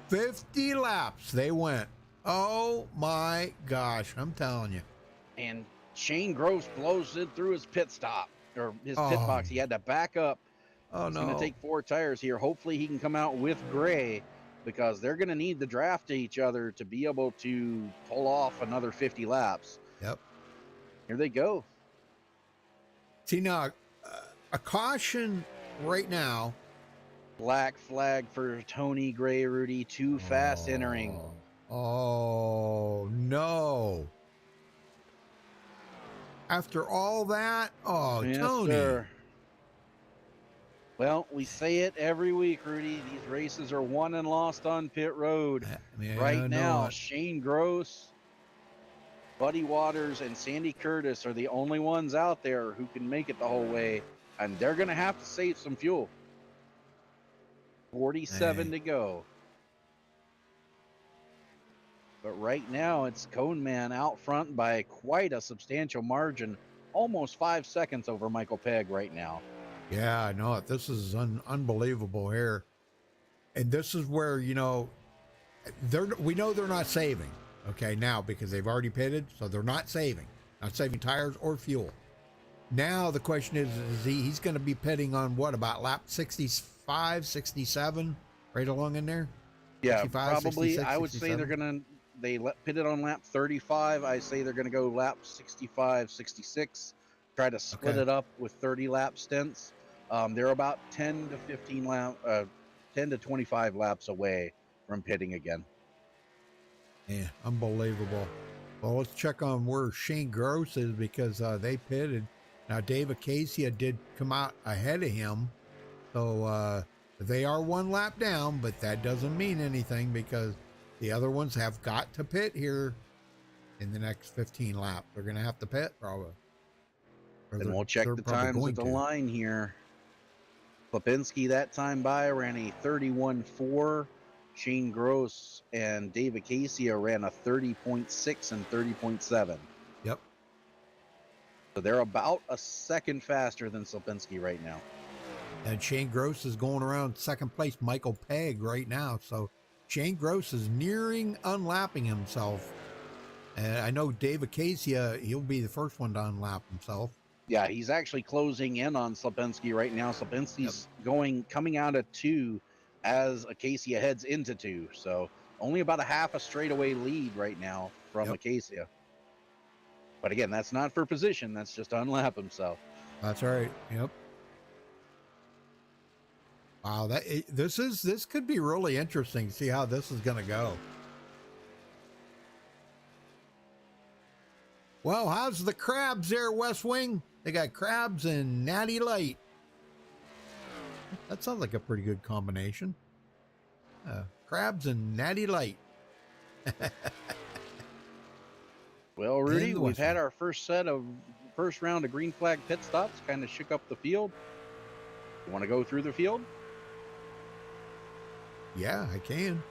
50 laps they went. Oh my gosh. I'm telling you. And Shane Gross blows it through his pit stop or his pit box. He had to back up. Oh, He's no. going to take 4 tires here. Hopefully he can come out with Gray because they're going to need the draft to each other to be able to pull off another 50 laps. Yep. Here they go. See, now, a caution right now. Black flag for Tony Gray, Rudy. Too fast entering. Oh, no. After all that? Oh, Yes, Tony. sir. Well, we say it every week, Rudy. These races are won and lost on pit road. Yeah, I Right know now, it. Shane Gross, Buddy Waters, and Sandy Curtis are the only ones out there who can make it the whole way, and they're going to have to save some fuel. 47 to go. But right now, it's Cone Man out front by quite a substantial margin, almost 5 seconds over Michael Pegg right now. Yeah, I know it. This is unbelievable here. And this is where, you know, we know they're not saving, okay, now because they've already pitted, so they're not saving tires or fuel. Now the question is he's going to be pitting on what, about lap 65, 67, right along in there? Yeah, 65, probably. 66, I would say 67? pitted on lap 35. I say they're going to go lap 65, 66, try to split Okay. it up with 30 lap stints. They're about 10 to 25 laps away from pitting again. Yeah, unbelievable. Well, let's check on where Shane Gross is because they pitted. Now, Dave Acacia did come out ahead of him. So they are 1 lap down, but that doesn't mean anything because the other ones have got to pit here in the next 15 laps. They're going to have to pit probably. And we'll check the times at the line here. Lipinski that time by ran a 31.4. Shane Gross and Dave Acacia ran a 30.6 and 30.7. Yep. So they're about a second faster than Lipinski right now. And Shane Gross is going around second place, Michael Pegg right now. So Shane Gross is nearing unlapping himself. And I know Dave Acacia, he'll be the first one to unlap himself. Yeah, he's actually closing in on Lipinski right now. Lipinski's coming out of 2 as Acacia heads into 2. So only about a half a straightaway lead right now from Acacia. But again, that's not for position. That's just to unlap himself. That's right. Yep. Wow, this could be really interesting to see how this is going to go. Well, how's the crabs there, West Wing? They got crabs and Natty Light. That sounds like a pretty good combination. Crabs and Natty Light. Well, Rudy, the we've West had Wing. our first round of green flag pit stops, kind of shook up the field. You want to go through the field? Yeah, I can.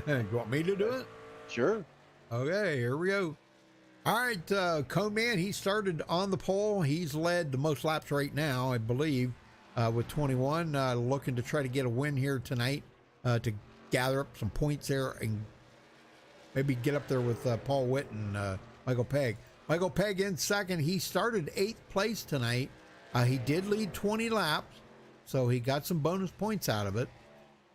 You want me to do it? Sure. Okay, here we go. All right, Cone Man, he started on the pole. He's led the most laps right now, I believe, with 21. Looking to try to get a win here tonight to gather up some points there and maybe get up there with Paul Witt and Michael Pegg. Michael Pegg in second. He started 8th place tonight. He did lead 20 laps, so he got some bonus points out of it,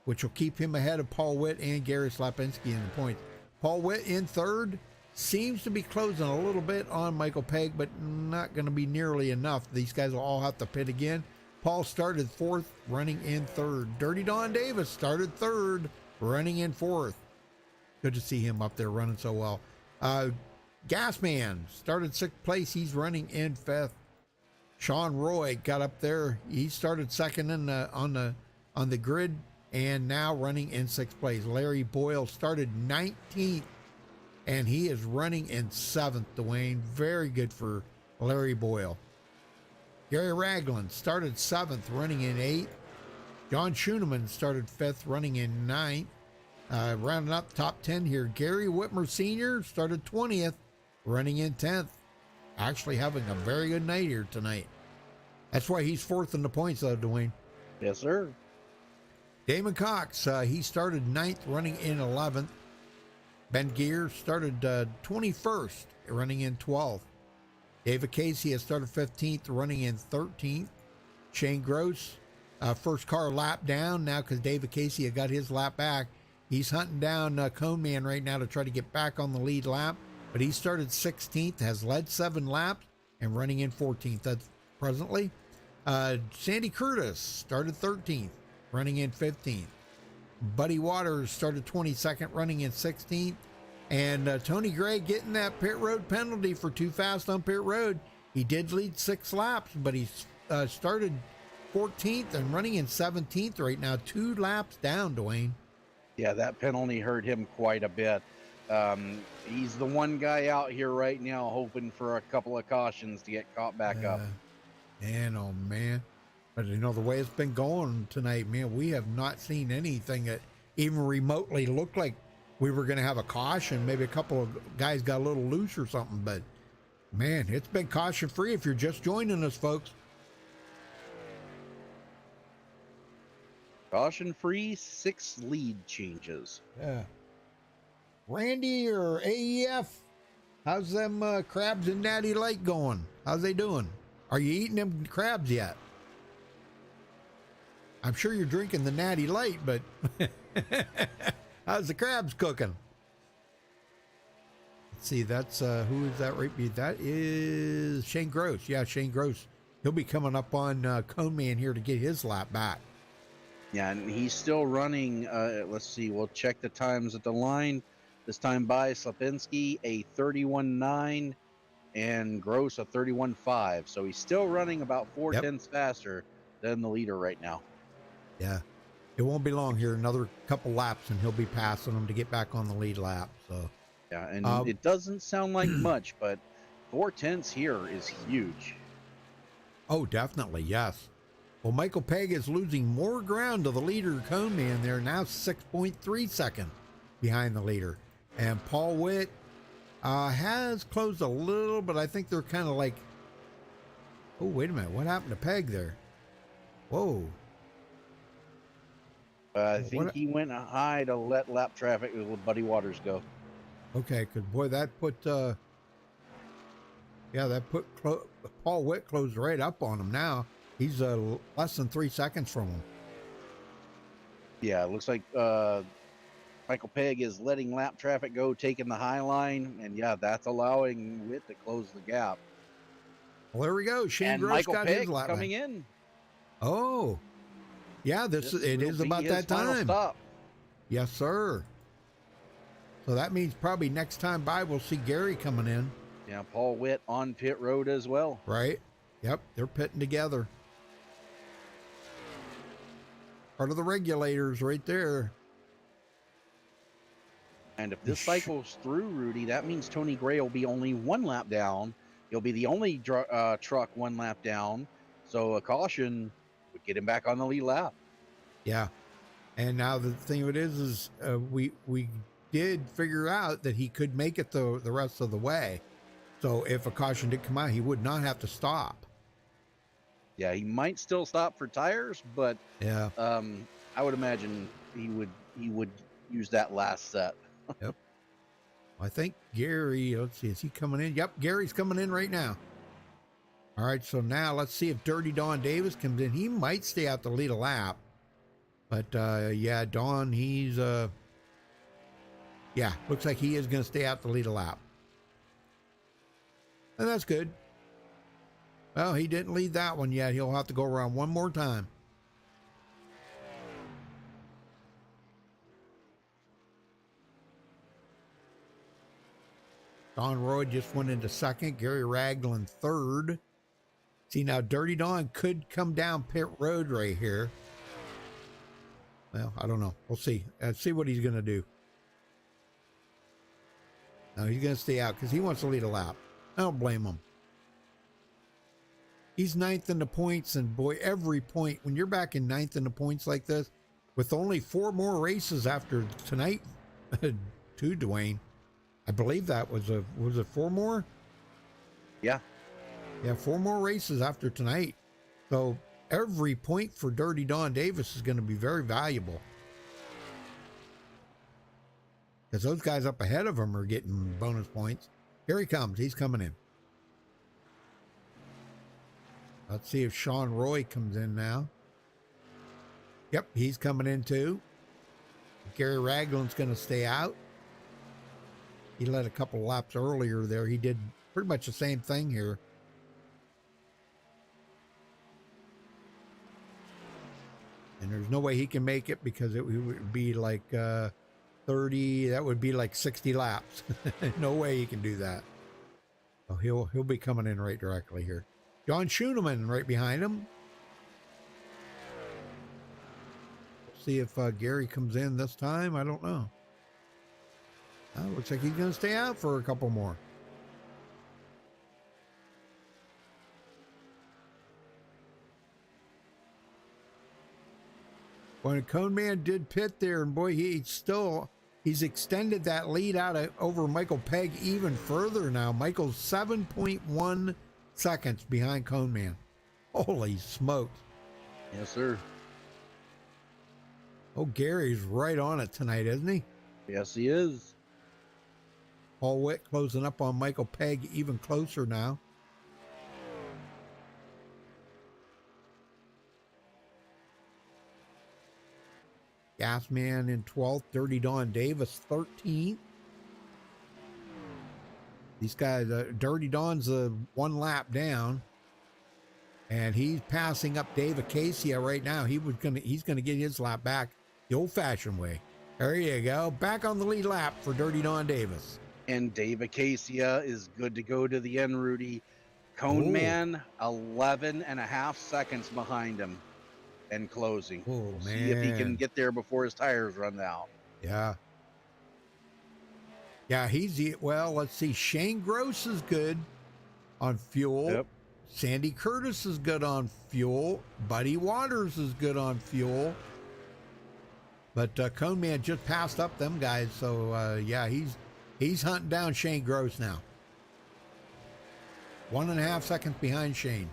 which will keep him ahead of Paul Witt and Gary Slapinski in the points. Paul Witt in third. Seems to be closing a little bit on Michael Pegg, but not going to be nearly enough. These guys will all have to pit again. Paul started 4th, running in 3rd. Dirty Don Davis started 3rd, running in 4th. Good to see him up there running so well. Gasman started 6th place. He's running in 5th. Sean Roy got up there. He started 2nd on the grid and now running in 6th place. Larry Boyle started 19th. and he is running in 7th, Dwayne. Very good for Larry Boyle. Gary Ragland started 7th, running in 8th. John Schooneman started 5th, running in 9th. Rounding up the top 10 here, Gary Whitmer Sr. started 20th, running in 10th. Actually having a very good night here tonight. That's why he's 4th in the points, though, Dwayne. Yes, sir. Damon Cox, he started 9th, running in 11th. Ben Gear started 21st, running in 12th. David Casey has started 15th, running in 13th. Shane Gross, first car lap down now because David Casey had got his lap back. He's hunting down Cone Man right now to try to get back on the lead lap. But he started 16th, has led 7 laps, and running in 14th presently. Sandy Curtis started 13th, running in 15th. Buddy Waters started 22nd, running in 16th. And Tony Gray getting that pit road penalty for too fast on pit road. He did lead 6 laps, but he started 14th and running in 17th right now, 2 laps down, Dwayne. Yeah, that penalty hurt him quite a bit. He's the one guy out here right now hoping for a couple of cautions to get caught back up. Man, oh man. But you know, the way it's been going tonight, man, we have not seen anything that even remotely looked like we were going to have a caution. Maybe a couple of guys got a little loose or something, but man, it's been caution free if you're just joining us, folks. Caution free, 6 lead changes. Yeah. Randy or AEF, how's them crabs and Natty Light going? How's they doing? Are you eating them crabs yet? I'm sure you're drinking the Natty Light, but how's the crabs cooking? Let's see, that's who is that right? That is Shane Gross. Yeah, Shane Gross. He'll be coming up on Cone Man here to get his lap back. Yeah, and he's still running. Let's see, we'll check the times at the line. This time by Slapinski, a 31.9 and Gross a 31.5. So he's still running about 4/10 faster than the leader right now. Yeah, it won't be long here. Another couple laps and he'll be passing them to get back on the lead lap. So yeah, and it doesn't sound like much, but 4/10 here is huge. Oh, definitely, yes. Well, Michael Pegg is losing more ground to the leader, Cone Man. There now 6.3 seconds behind the leader. And Paul Witt has closed a little, but I think they're kind of like, oh, wait a minute. What happened to Pegg there? Whoa. I think he went high to let lap traffic with Buddy Waters go. Okay, because, boy, that put, Paul Witt closed right up on him now. He's less than 3 seconds from him. Yeah, it looks like Michael Pegg is letting lap traffic go, taking the high line, and yeah, that's allowing Witt to close the gap. Well, there we go. Shane and Gross Michael got Pegg his lap coming back. in. Oh, yeah, it is about that time. Stop. Yes, sir. So that means probably next time by we'll see Gary coming in. Yeah, Paul Witt on pit road as well. Right. Yep, they're pitting together. Part of the regulators right there. And if this cycles through, Rudy, that means Tony Gray will be only 1 lap down. He'll be the only truck 1 lap down. So a caution would get him back on the lead lap. Yeah. And now the thing of it is we did figure out that he could make it the rest of the way. So if a caution did come out, he would not have to stop. Yeah, he might still stop for tires, but yeah, I would imagine he would use that last set. Yep. I think Gary, let's see, is he coming in? Yep, Gary's coming in right now. All right, so now let's see if Dirty Don Davis comes in. He might stay out to lead a lap. But, yeah, Don, he's, yeah, looks like he is going to stay out to lead a lap. And that's good. Well, he didn't lead that one yet. He'll have to go around one more time. Don Roy just went into second. Gary Ragland third. See, now Dirty Don could come down pit road right here. Well, I don't know. We'll see. Let's see what he's going to do. No, he's going to stay out because he wants to lead a lap. I don't blame him. He's ninth in the points, and boy, every point, when you're back in ninth in the points like this, with only 4 more races after tonight, too, Dwayne. I believe that was it 4 more? Yeah. Yeah, 4 more races after tonight. So every point for Dirty Don Davis is going to be very valuable. Because those guys up ahead of him are getting bonus points. Here he comes. He's coming in. Let's see if Sean Roy comes in now. Yep, he's coming in too. Gary Ragland's going to stay out. He led a couple laps earlier there. He did pretty much the same thing here. And there's no way he can make it because it would be like 30. That would be like 60 laps. No way he can do that. Oh, he'll be coming in right directly here. John Schooneman right behind him. See if Gary comes in this time. I don't know. Looks like he's going to stay out for a couple more. When Cone Man did pit there, and boy, he's extended that lead out over Michael Pegg even further now. Michael's 7.1 seconds behind Cone Man. Holy smokes. Yes, sir. Oh, Gary's right on it tonight, isn't he? Yes, he is. Paul Witt closing up on Michael Pegg even closer now. Gasman in 12th, Dirty Don Davis 13th. These guys, Dirty Don's 1 lap down, and he's passing up Dave Acacia right now. He's gonna get his lap back the old-fashioned way. There you go, back on the lead lap for Dirty Don Davis. And Dave Acacia is good to go to the end, Rudy. Cone Man, 11.5 seconds behind him and closing. Oh, We'll man. see if he can get there before his tires run out. Yeah. Yeah, let's see. Shane Gross is good on fuel. Yep. Sandy Curtis is good on fuel. Buddy Waters is good on fuel. But Cone Man just passed up them guys. So, yeah, he's hunting down Shane Gross now. 1.5 seconds behind Shane.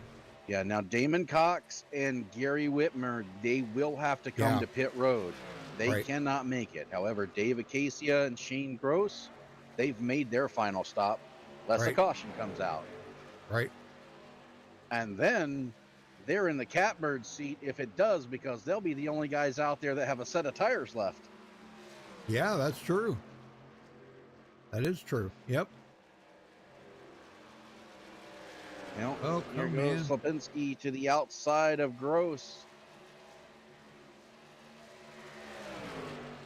Yeah, now Damon Cox and Gary Whitmer, they will have to come to pit road. They cannot make it. However, Dave Acacia and Shane Gross, they've made their final stop. Unless a caution comes out. Right. And then they're in the catbird seat if it does, because they'll be the only guys out there that have a set of tires left. Yeah, that's true. That is true. Yep. You know, Oh, here come goes in. Slapinski to the outside of Gross.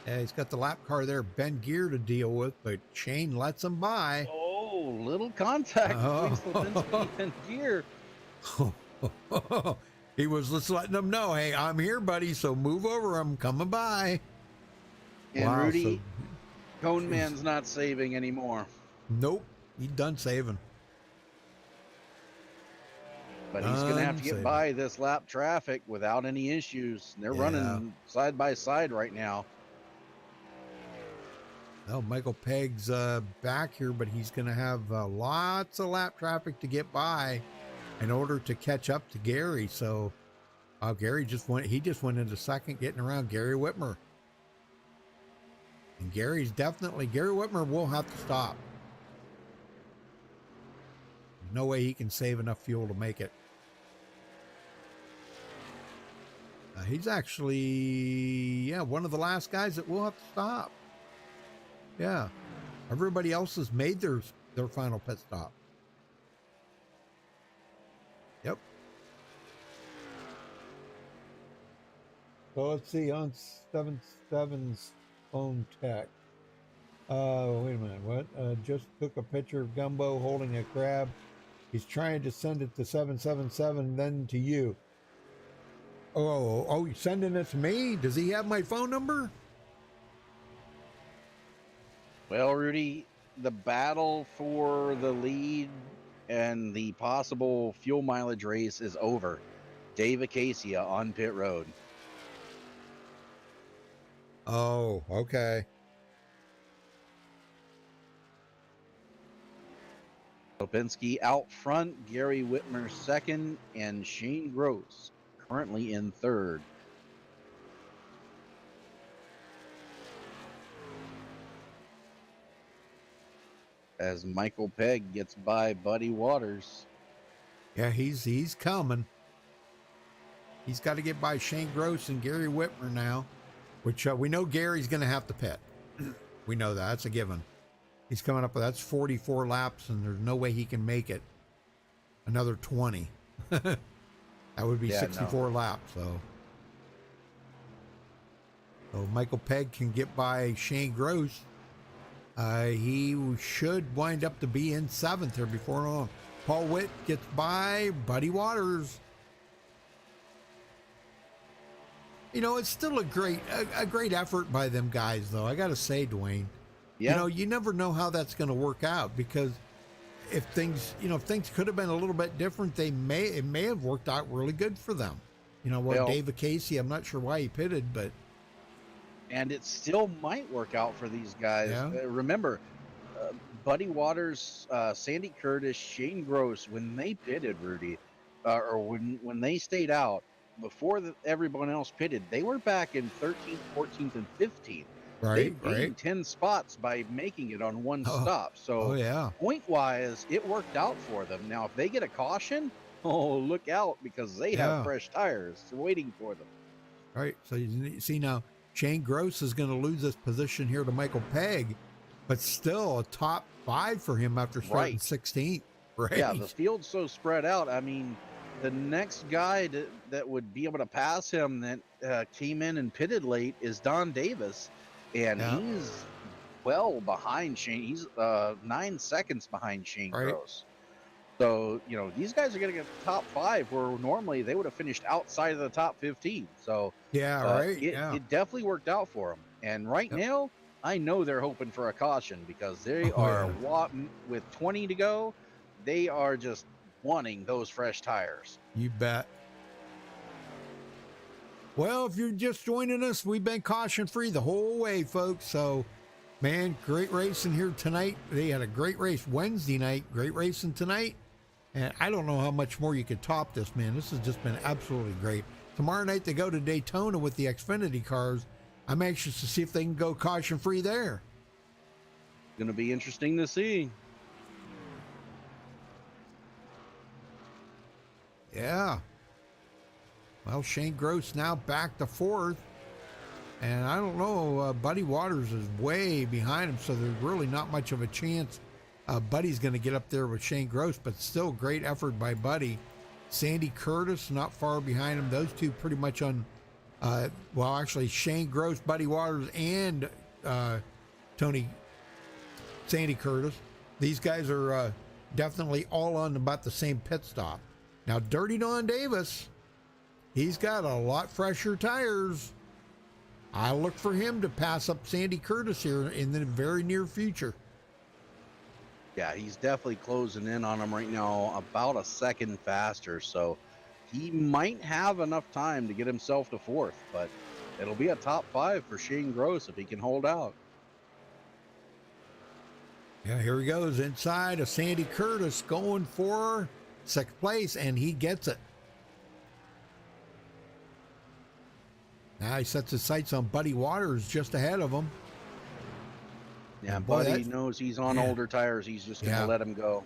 Yeah, he's got the lap car there, Ben Gear to deal with, but Shane lets him by. Oh, little contact between Slapinski and Gear. He was just letting them know, hey, I'm here, buddy, so move over. I'm coming by. And Wow, Rudy, Cone Man's not saving anymore. Nope, he's done saving. But he's going to have to get by this lap traffic without any issues. They're running side by side right now. Well, Michael Pegg's back here, but he's going to have lots of lap traffic to get by in order to catch up to Gary. So Gary just went into second, getting around Gary Whitmer. And Gary Whitmer will have to stop. There's no way he can save enough fuel to make it. He's actually, one of the last guys that will have to stop. Yeah. Everybody else has made their final pit stop. Yep. So let's see on 7.7's phone tech. Wait a minute. What? Just took a picture of Gumbo holding a crab. He's trying to send it to 777, then to you. Oh, he's sending it to me? Does he have my phone number? Well, Rudy, the battle for the lead and the possible fuel mileage race is over. Dave Acacia on pit road. Oh, okay. Lipinski out front, Gary Whitmer second, and Shane Gross currently in third. As Michael Pegg gets by Buddy Waters. Yeah, he's coming. He's got to get by Shane Gross and Gary Whitmer now, which we know Gary's going to have to pit. We know that. That's a given. He's coming up with, that's 44 laps, and there's no way he can make it another 20. That would be 64 laps. So Michael Pegg can get by Shane Gross. He should wind up to be in 7th here before long. Paul Witt gets by Buddy Waters. You know, it's still a great effort by them guys, though. I got to say, Dwayne. Yeah. You know, you never know how that's going to work out, because if things could have been a little bit different, it may have worked out really good for them. You know, well, Dave Casey, I'm not sure why he pitted, but. And it still might work out for these guys. Yeah. Remember, Buddy Waters, Sandy Curtis, Shane Gross, when they pitted, Rudy, or when they stayed out, before everyone else pitted, they were back in 13th, 14th, and 15th. They gained 10 spots by making it on one stop. So point-wise, it worked out for them. Now, if they get a caution, look out, because they have fresh tires waiting for them. All right, so you see now, Shane Gross is going to lose this position here to Michael Pegg, but still a top 5 for him after starting 16th. Right? Yeah, the field's so spread out. I mean, the next guy that would be able to pass him that came in and pitted late is Don Davis, and he's well behind Shane. He's 9 seconds behind Shane Gross. So, you know, these guys are going to get top 5 where normally they would have finished outside of the top 15. So, it definitely worked out for them. And right now, I know they're hoping for a caution, because they are with 20 to go. They are just wanting those fresh tires. You bet. Well, if you're just joining us, we've been caution free the whole way, folks. So, man, great racing here tonight. They had a great race Wednesday night, great racing tonight. And I don't know how much more you could top this, man. This has just been absolutely great. Tomorrow night they go to Daytona with the Xfinity cars. I'm anxious to see if they can go caution free there. Going to be interesting to see. Yeah. Well, Shane Gross now back to 4th. And I don't know, Buddy Waters is way behind him, so there's really not much of a chance Buddy's going to get up there with Shane Gross, but still great effort by Buddy. Sandy Curtis not far behind him. Those two pretty much on, actually Shane Gross, Buddy Waters, and Sandy Curtis. These guys are definitely all on about the same pit stop. Now, Dirty Don Davis, he's got a lot fresher tires. I look for him to pass up Sandy Curtis here in the very near future. Yeah, he's definitely closing in on him right now, about a second faster. So he might have enough time to get himself to 4th, but it'll be a top 5 for Shane Gross if he can hold out. Yeah, here he goes inside of Sandy Curtis going for 6th place, and he gets it. Now he sets his sights on Buddy Waters just ahead of him. Yeah, Buddy knows he's on older tires. He's just going to let him go.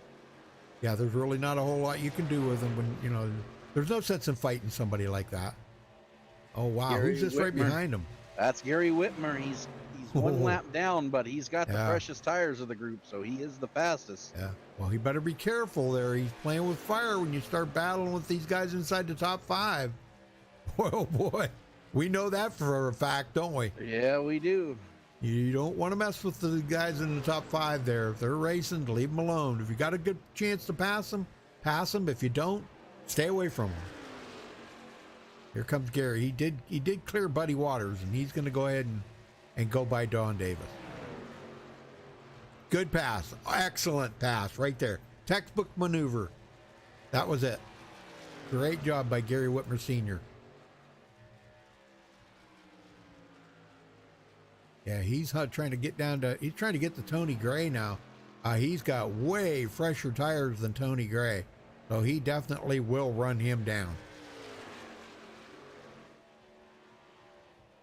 Yeah, there's really not a whole lot you can do with him when, you know, there's no sense in fighting somebody like that. Oh, wow. Who's this right behind him? That's Gary Whitmer. He's one lap down, but he's got the freshest tires of the group, so he is the fastest. Yeah. Well, he better be careful there. He's playing with fire when you start battling with these guys inside the top 5. Oh, boy. We know that for a fact, don't we? Yeah, we do. You don't want to mess with the guys in the top 5 there. If they're racing, leave them alone. If you got a good chance to pass them, pass them. If you don't, stay away from them. Here comes Gary. He did clear Buddy Waters, and he's going to go ahead and go by Don Davis. Good pass. Excellent pass right there. Textbook maneuver. That was it. Great job by Gary Whitmer Sr. Yeah, he's trying to get to Tony Gray now. He's got way fresher tires than Tony Gray, so he definitely will run him down.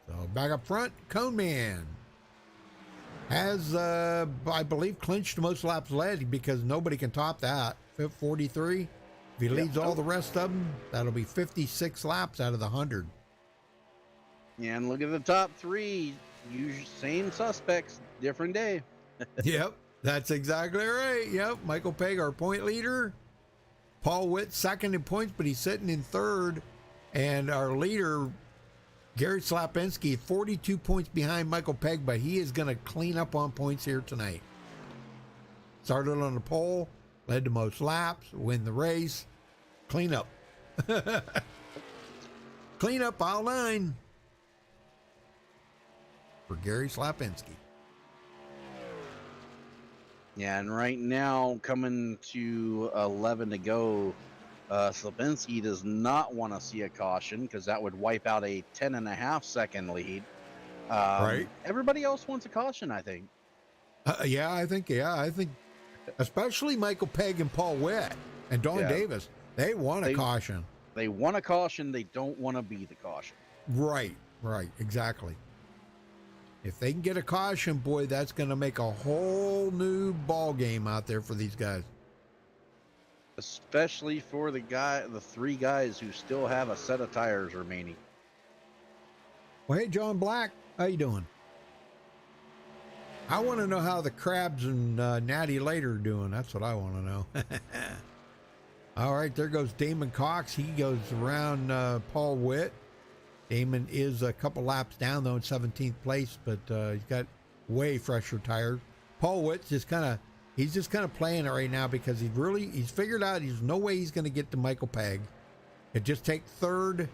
So back up front, Cone Man has, I believe, clinched the most laps led because nobody can top that. 43. If he leads all the rest of them, that'll be 56 laps out of the 100. Yeah, and look at the top three. Same suspects, different day. Yep, that's exactly right. Yep, Michael Pegg, our point leader. Paul Witt, second in points, but he's sitting in third. And our leader, Gary Slapinski, 42 points behind Michael Pegg, but he is going to clean up on points here tonight. Started on the pole, led to most laps, win the race. Clean up. Clean up aisle 9. For Gary Slapinski. Yeah, and right now, coming to 11 to go, Slapinski does not want to see a caution because that would wipe out a 10.5 second lead. Right. Everybody else wants a caution, I think. I think, especially Michael Pegg and Paul Witt and Don Davis, they want a caution. They want a caution. They don't want to be the caution. Right, exactly. If they can get a caution, boy, that's going to make a whole new ball game out there for these guys. Especially for the 3 guys who still have a set of tires remaining. Well, hey, John Black, how you doing? I want to know how the Crabs and Natty Later are doing. That's what I want to know. All right, there goes Damon Cox. He goes around Paul Witt. Damon is a couple laps down, though, in 17th place, but he's got way fresher tires. Paul Witt's just kind of playing it right now because he's figured out there's no way he's going to get to Michael Pegg. It just take third,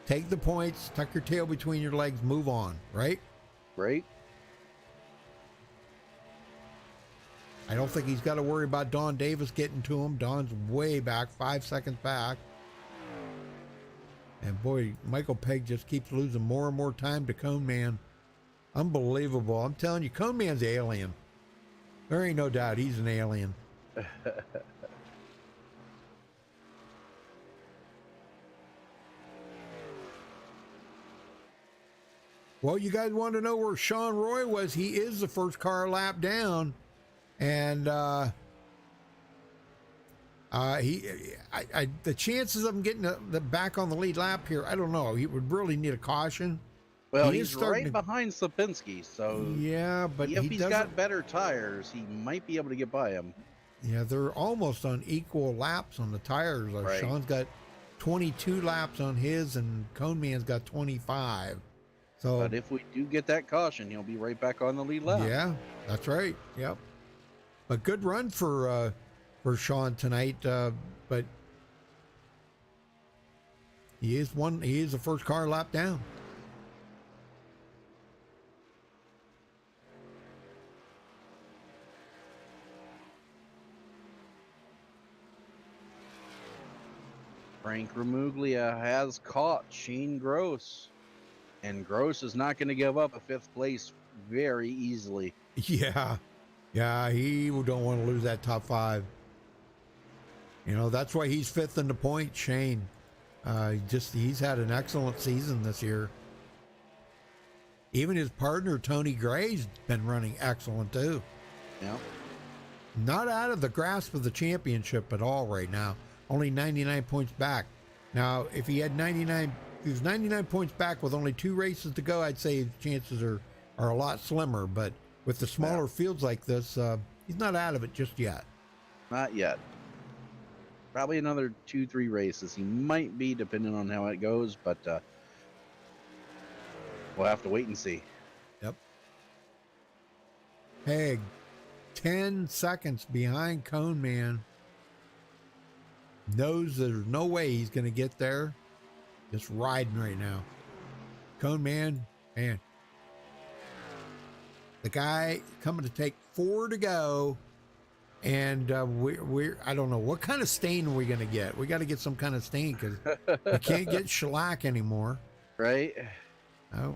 take the points, tuck your tail between your legs, move on, right? Right. I don't think he's got to worry about Don Davis getting to him. Don's way back, 5 seconds back. And boy, Michael Pegg just keeps losing more and more time to Cone Man. Unbelievable. I'm telling you, Cone Man's an alien. There ain't no doubt he's an alien. Well, you guys want to know where Sean Roy was? He is the first car lap down. And the chances of him getting the back on the lead lap here, I don't know. He would really need a caution. Well, he's right behind Slapinski, so yeah, but if he's got better tires, he might be able to get by him. Yeah, they're almost on equal laps on the tires. Right. Sean's got 22 laps on his, and Cone Man's got 25. So, but if we do get that caution, he'll be right back on the lead lap. Yeah, that's right. Yep. A good run for Sean tonight, but he is the first car lap down. Frank Remuglia has caught Shane Gross, and Gross is not going to give up a 5th place very easily. Yeah, he don't want to lose that top 5. You know, that's why he's 5th in the point, Shane. He's had an excellent season this year. Even his partner, Tony Gray's been running excellent too. Yeah. Not out of the grasp of the championship at all right now. Only 99 points back. Now, if he was 99 points back with only 2 races to go, I'd say his chances are a lot slimmer. But with the smaller fields like this, he's not out of it just yet. Not yet. Probably another 2-3 races. He might be, depending on how it goes, but we'll have to wait and see. Yep. Pegg, 10 seconds behind Cone Man. Knows there's no way he's going to get there. Just riding right now. Cone Man, man. The guy coming to take 4 to go. And I don't know what kind of stain are we going to get. We got to get some kind of stain because we can't get shellac anymore. Right?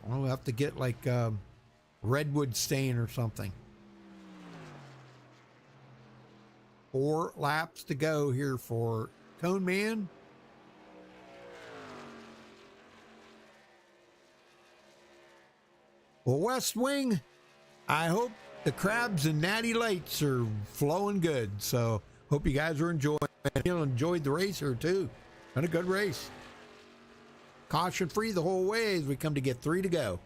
We'll have to get like redwood stain or something. 4 laps to go here for Cone Man. Well, West Wing, I hope the crabs and natty lights are flowing good. So hope you guys are enjoying. Enjoyed the race here too. Been a good race. Caution free the whole way as we come to get 3 to go.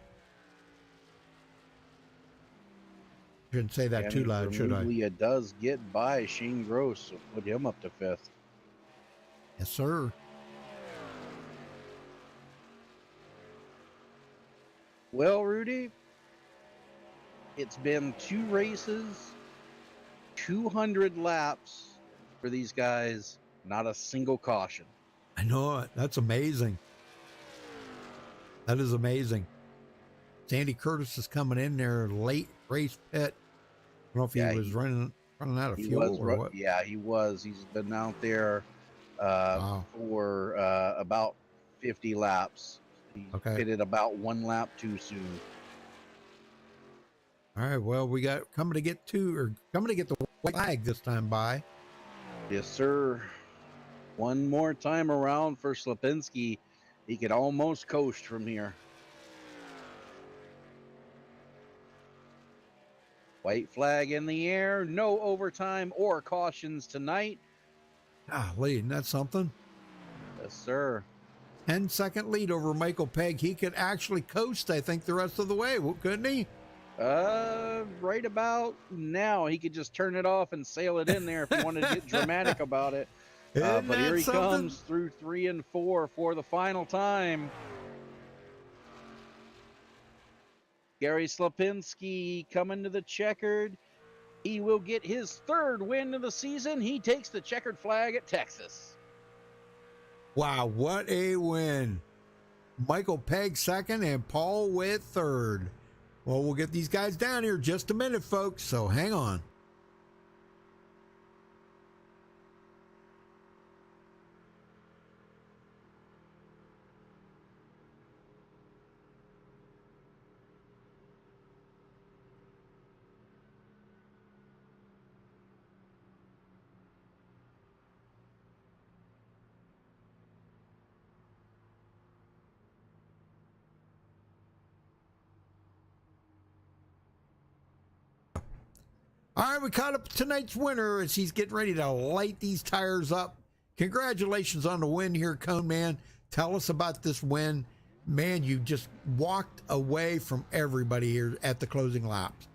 Shouldn't say that too loud, should I? It does get by Shane Gross, so put him up to 5th. Yes, sir. Well, Rudy, it's been 2 races, 200 laps for these guys, not a single caution. I know it. That's amazing. That is amazing. Sandy Curtis is coming in there late race pit. I don't know if he was running out of fuel or what. Yeah, he was. He's been out there for about 50 laps. He pitted about 1 lap too soon. All right, well, we got coming to get the white flag this time by. Yes, sir. One more time around for Slapinski. He could almost coast from here. White flag in the air. No overtime or cautions tonight. Lee, isn't that something? Yes, sir. 10-second lead over Michael Pegg. He could actually coast, I think, the rest of the way, couldn't he? Right about now. He could just turn it off and sail it in there if he wanted to get dramatic about it. But here he comes through 3 and 4 for the final time. Gary Slapinski coming to the checkered. He will get his 3rd win of the season. He takes the checkered flag at Texas. Wow, what a win. Michael Pegg 2nd and Paul Witt 3rd. Well, we'll get these guys down here just a minute, folks, so hang on. All right, we caught up tonight's winner as he's getting ready to light these tires up. Congratulations on the win here, Cone Man. Tell us about this win. Man, you just walked away from everybody here at the closing laps.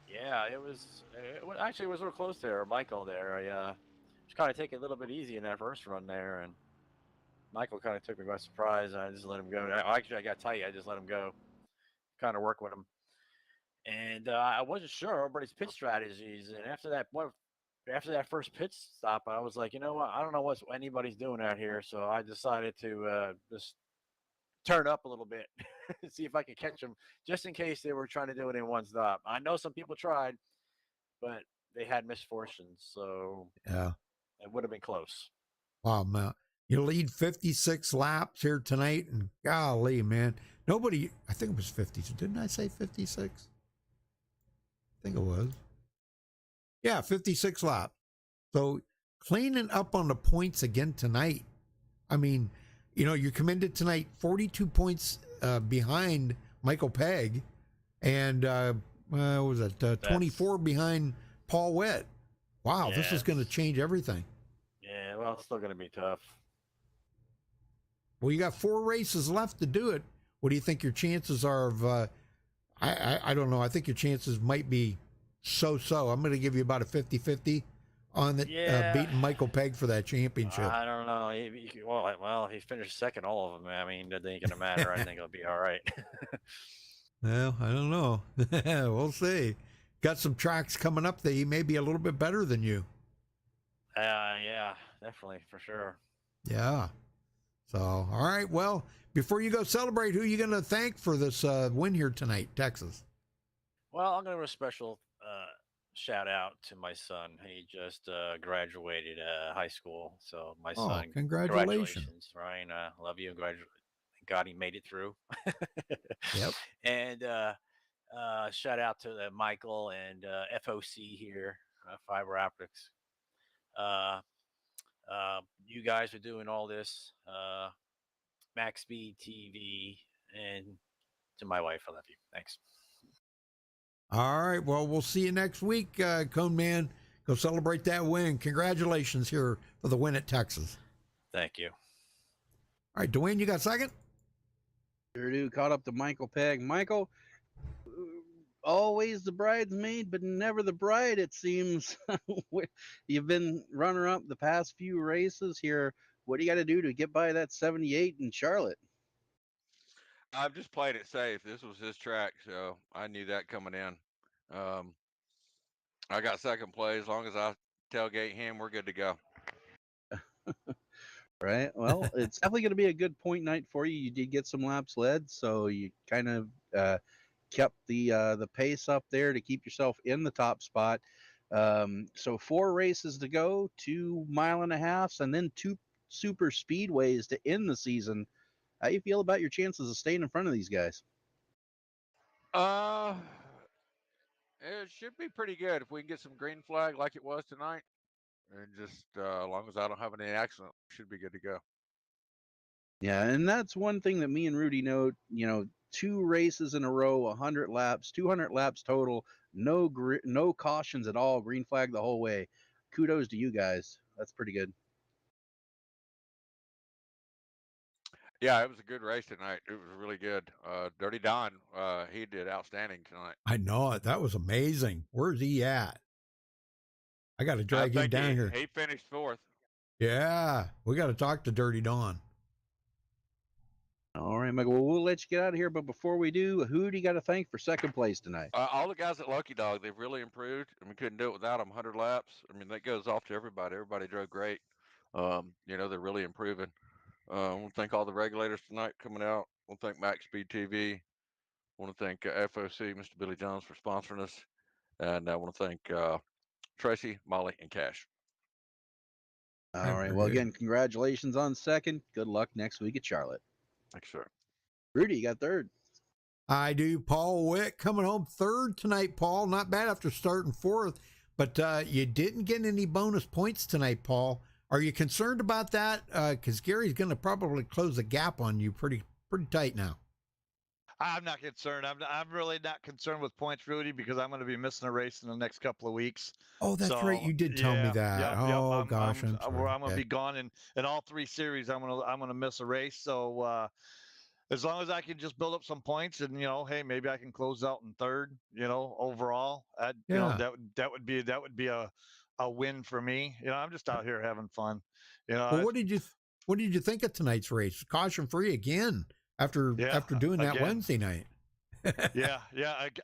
Yeah, it was real close there, Michael there. I just kind of take it a little bit easy in that first run there, and Michael kind of took me by surprise. I just let him go. Actually, I got tight. I just let him go, kind of work with him. And I wasn't sure everybody's pitch strategies. And after that first pit stop, I was like, you know what? I don't know what anybody's doing out here. So I decided to just turn up a little bit, see if I could catch them, just in case they were trying to do it in one stop. I know some people tried, but they had misfortunes. So yeah, it would have been close. Wow, man. You lead 56 laps here tonight. And golly, man, nobody, I think it was 50. Didn't I say 56? I think it was. Yeah, 56 laps. So cleaning up on the points again tonight. I mean, you know, you come into tonight 42 points behind Michael Pegg, and what was it? 24 behind Paul Witt. Wow, this is going to change everything. Yeah, well, it's still going to be tough. Well, you got 4 races left to do it. What do you think your chances are of? I don't know. I think your chances might be so-so. I'm going to give you about a 50-50 on that beating Michael Pegg for that championship. I don't know. Well, he finished second all of them. I mean, it ain't going to matter. I think it'll be all right. Well, I don't know. We'll see. Got some tracks coming up that he may be a little bit better than you. Yeah, definitely, for sure. Yeah. So, all right. Well, before you go celebrate, who are you going to thank for this win here tonight, Texas? Well, I'm gonna give a special shout out to my son. He just graduated high school, so my Oh, son, congratulations. congratulations, Ryan. Love you. Thank God he made it through. Yep. And shout out to Michael and FOC here, Fiber Optics. Uh, you guys are doing all this. MaxspeedTV, and to my wife, I love you. Thanks. All right. Well, we'll see you next week, Cone Man. Go celebrate that win. Congratulations here for the win at Texas. Thank you. All right, Dwayne, you got second? Sure do. Caught up to Michael Pegg. Michael, always the bridesmaid, but never the bride, it seems. You've been runner up the past few races here. What do you got to do to get by that 78 in Charlotte? I've just played it safe. This was his track, so I knew that coming in. I got second place. As long as I tailgate him, we're good to go. Right. Well, it's definitely going to be a good point night for you. You did get some laps led, so you kind of kept the pace up there to keep yourself in the top spot. So 4 races to go, 2 mile-and-a-halfs, and then 2 super speedways to end the season. How you feel about your chances of staying in front of these guys? It should be pretty good if we can get some green flag like it was tonight, and just as long as I don't have any accident, should be good to go. Yeah, and that's one thing that me and Rudy know. 2 races in a row, 100 laps, 200 laps total, no cautions at all, green flag the whole way. Kudos to you guys. That's pretty good. Yeah, it was a good race tonight. It was really good. Dirty Don, he did outstanding tonight. I know it. That was amazing. Where's he at? I got to drag him down here. He finished 4th. Yeah, we got to talk to Dirty Dawn. All right, Michael. Well, we'll let you get out of here, but before we do, who do you got to thank for second place tonight? All the guys at Lucky Dog, they've really improved. I mean, couldn't do it without them. 100 laps. I mean, that goes off to everybody. Everybody drove great. They're really improving. I want to thank all the regulators tonight coming out. I want to thank MaxspeedTV. I want to thank FOC, Mr. Billy Jones, for sponsoring us. And I want to thank Tracy, Molly, and Cash. All right. Well, again, congratulations on second. Good luck next week at Charlotte. Thanks, sir. Rudy, you got third. I do. Paul Witt coming home third tonight, Paul. Not bad after starting 4th, but you didn't get any bonus points tonight, Paul. Are you concerned about that? Because Gary's going to probably close the gap on you pretty tight now. I'm not concerned. I'm really not concerned with points, Rudy, because I'm going to be missing a race in the next couple of weeks. Oh, that's right. You did tell me that. Yep. Gosh, I'm going to be gone in all 3 series. I'm going to miss a race. So as long as I can just build up some points, and hey, maybe I can close out in third. Overall, that would be a win for me. I'm just out here having fun. Well, what did you think of tonight's race? Caution free again after doing that Wednesday night. yeah,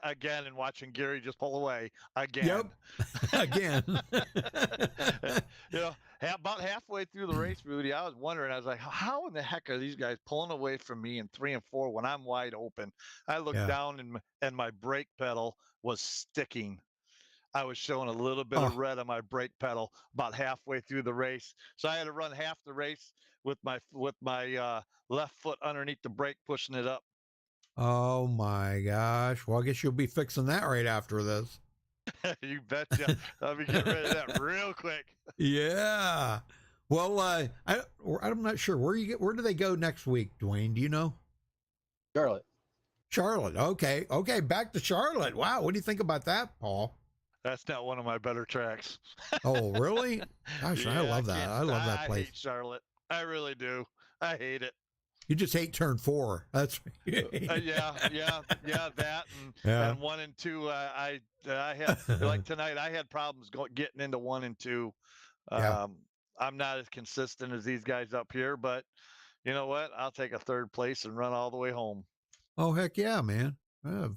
again, and watching Gary just pull away again. Yep, again. About halfway through the race, Rudy, I was wondering. I was like, how in the heck are these guys pulling away from me in 3 and 4 when I'm wide open? I looked down and my brake pedal was sticking. I was showing a little bit of red on my brake pedal about halfway through the race, so I had to run half the race with my left foot underneath the brake, pushing it up. Oh my gosh! Well, I guess you'll be fixing that right after this. You betcha. I'll be getting rid of that real quick. Yeah. Well, I'm not sure where do they go next week, Dwayne? Do you know? Charlotte. Okay. Back to Charlotte. Wow. What do you think about that, Paul? That's not one of my better tracks. Oh, really? Gosh, I love that. I love that place. I hate Charlotte. I really do. I hate it. You just hate turn 4. That's yeah. That and 1 and 2. I had like tonight. I had problems getting into 1 and 2. I'm not as consistent as these guys up here, but you know what? I'll take a 3rd place and run all the way home. Oh heck yeah, man!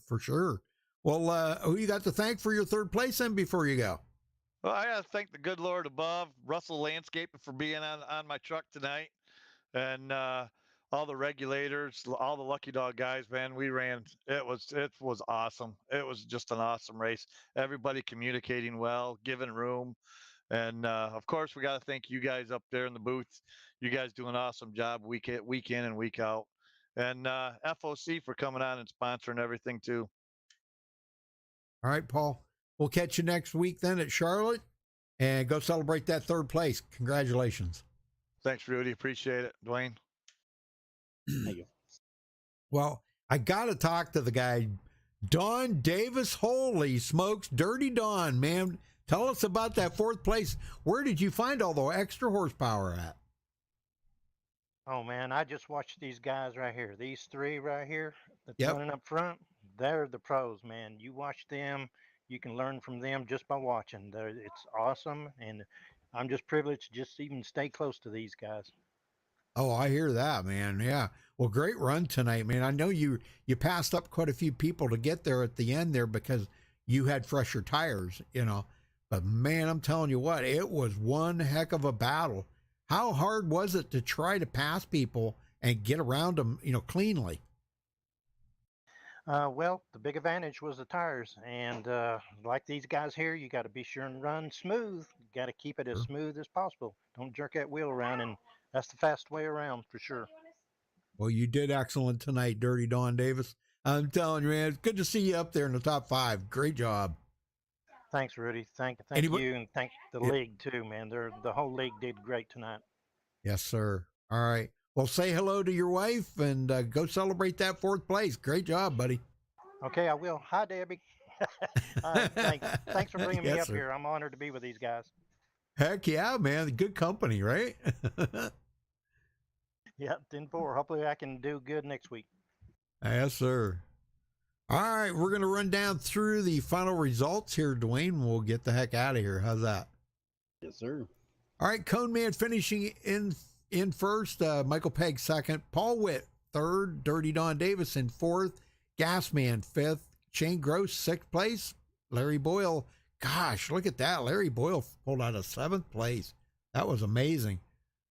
For sure. Well, who you got to thank for your 3rd place then before you go? Well, I got to thank the good Lord above, Russell Landscaping, for being on my truck tonight, and all the regulators, all the lucky dog guys, man. We ran. It was awesome. It was just an awesome race. Everybody communicating well, giving room, and of course we got to thank you guys up there in the booth. You guys do an awesome job week in and week out, and FOC for coming on and sponsoring everything too. All right, Paul. We'll catch you next week then at Charlotte, and go celebrate that third place. Congratulations. Thanks, Rudy. Appreciate it, Dwayne. Thank you. Well, I got to talk to the guy, Don Davis. Holy smokes, Dirty Don, man. Tell us about that fourth place. Where did you find all the extra horsepower at? Oh man, I just watched these guys right here. These three right here that's Yep. running up front. They're the pros, man. You watch them, you can learn from them just by watching. It's awesome, and I'm just privileged to just even stay close to these guys. Oh, I hear that, man. Yeah. Well, great run tonight, man. I know you passed up quite a few people to get there at the end there because you had fresher tires, you know. But man, I'm telling you what, it was one heck of a battle. How hard was it to try to pass people and get around them, you know, cleanly? Well, the big advantage was the tires, and like these guys here, you got to be sure and run smooth. You got to keep it as smooth as possible. Don't jerk that wheel around, and that's the fast way around for sure. Well, you did excellent tonight, Dirty Don Davis. I'm telling you, man, it's good to see you up there in the top 5. Great job. Thanks, Rudy. Thank Anybody- you, and thank the league too, man. The whole league did great tonight. Yes, sir. All right. Well, say hello to your wife and go celebrate that fourth place. Great job, buddy. Okay, I will. Hi, Debbie. Thanks for bringing me Yes, up sir. here. I'm honored to be with these guys. Heck yeah, man. Good company, right? Yeah, 10-4. Hopefully, I can do good next week. Yes, sir. All right, we're going to run down through the final results here, Dwayne. We'll get the heck out of here. How's that? Yes, sir. All right, Cone Man finishing in first, Michael Pegg second, Paul Witt third, Dirty Don Davis in fourth, Gasman fifth, Shane Gross sixth place, Larry Boyle. Gosh, look at that. Larry Boyle pulled out of seventh place. That was amazing.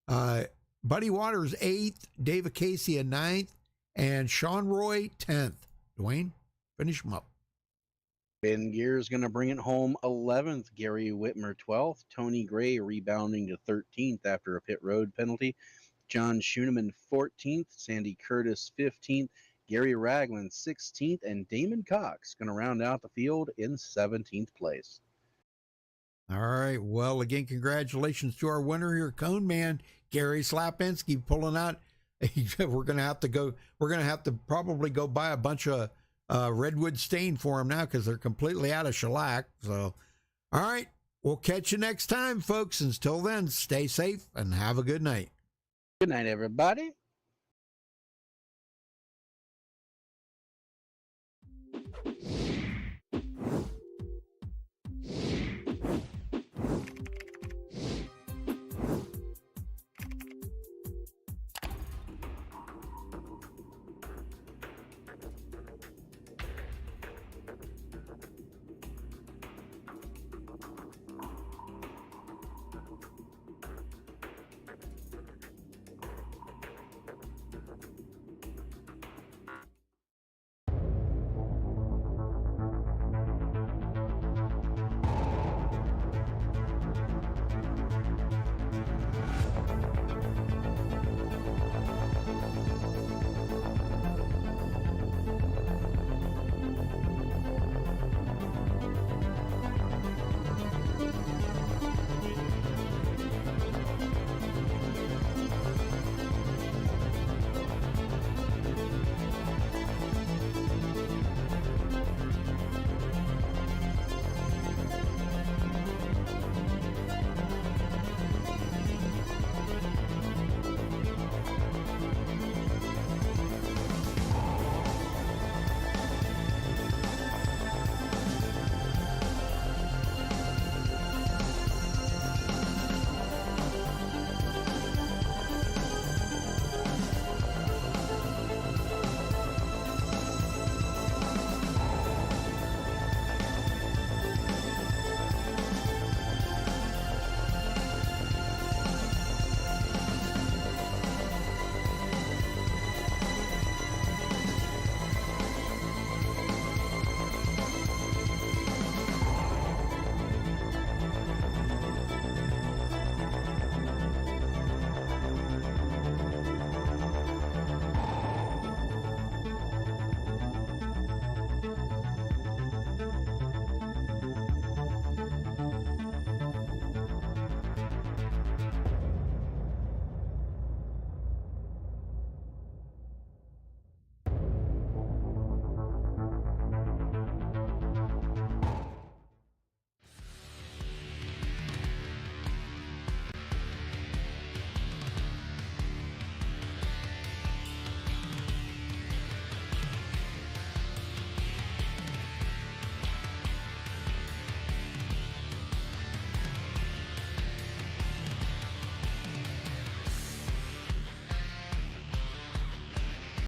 Buddy Waters eighth, Dave Acacia ninth, and Sean Roy 10th. Dwayne, finish him up. Ben Gear's going to bring it home 11th. Gary Whitmer 12th. Tony Gray rebounding to 13th after a pit road penalty. John Schooneman 14th. Sandy Curtis 15th. Gary Ragland 16th. And Damon Cox going to round out the field in 17th place. All right. Well, again, congratulations to our winner here, Cone Man, Gary Slapinski, pulling out. We're going to have to probably go buy a bunch of redwood stain for them now because they're completely out of shellac. So, all right. We'll catch you next time, folks. Until then, stay safe and have a good night. Good night, everybody.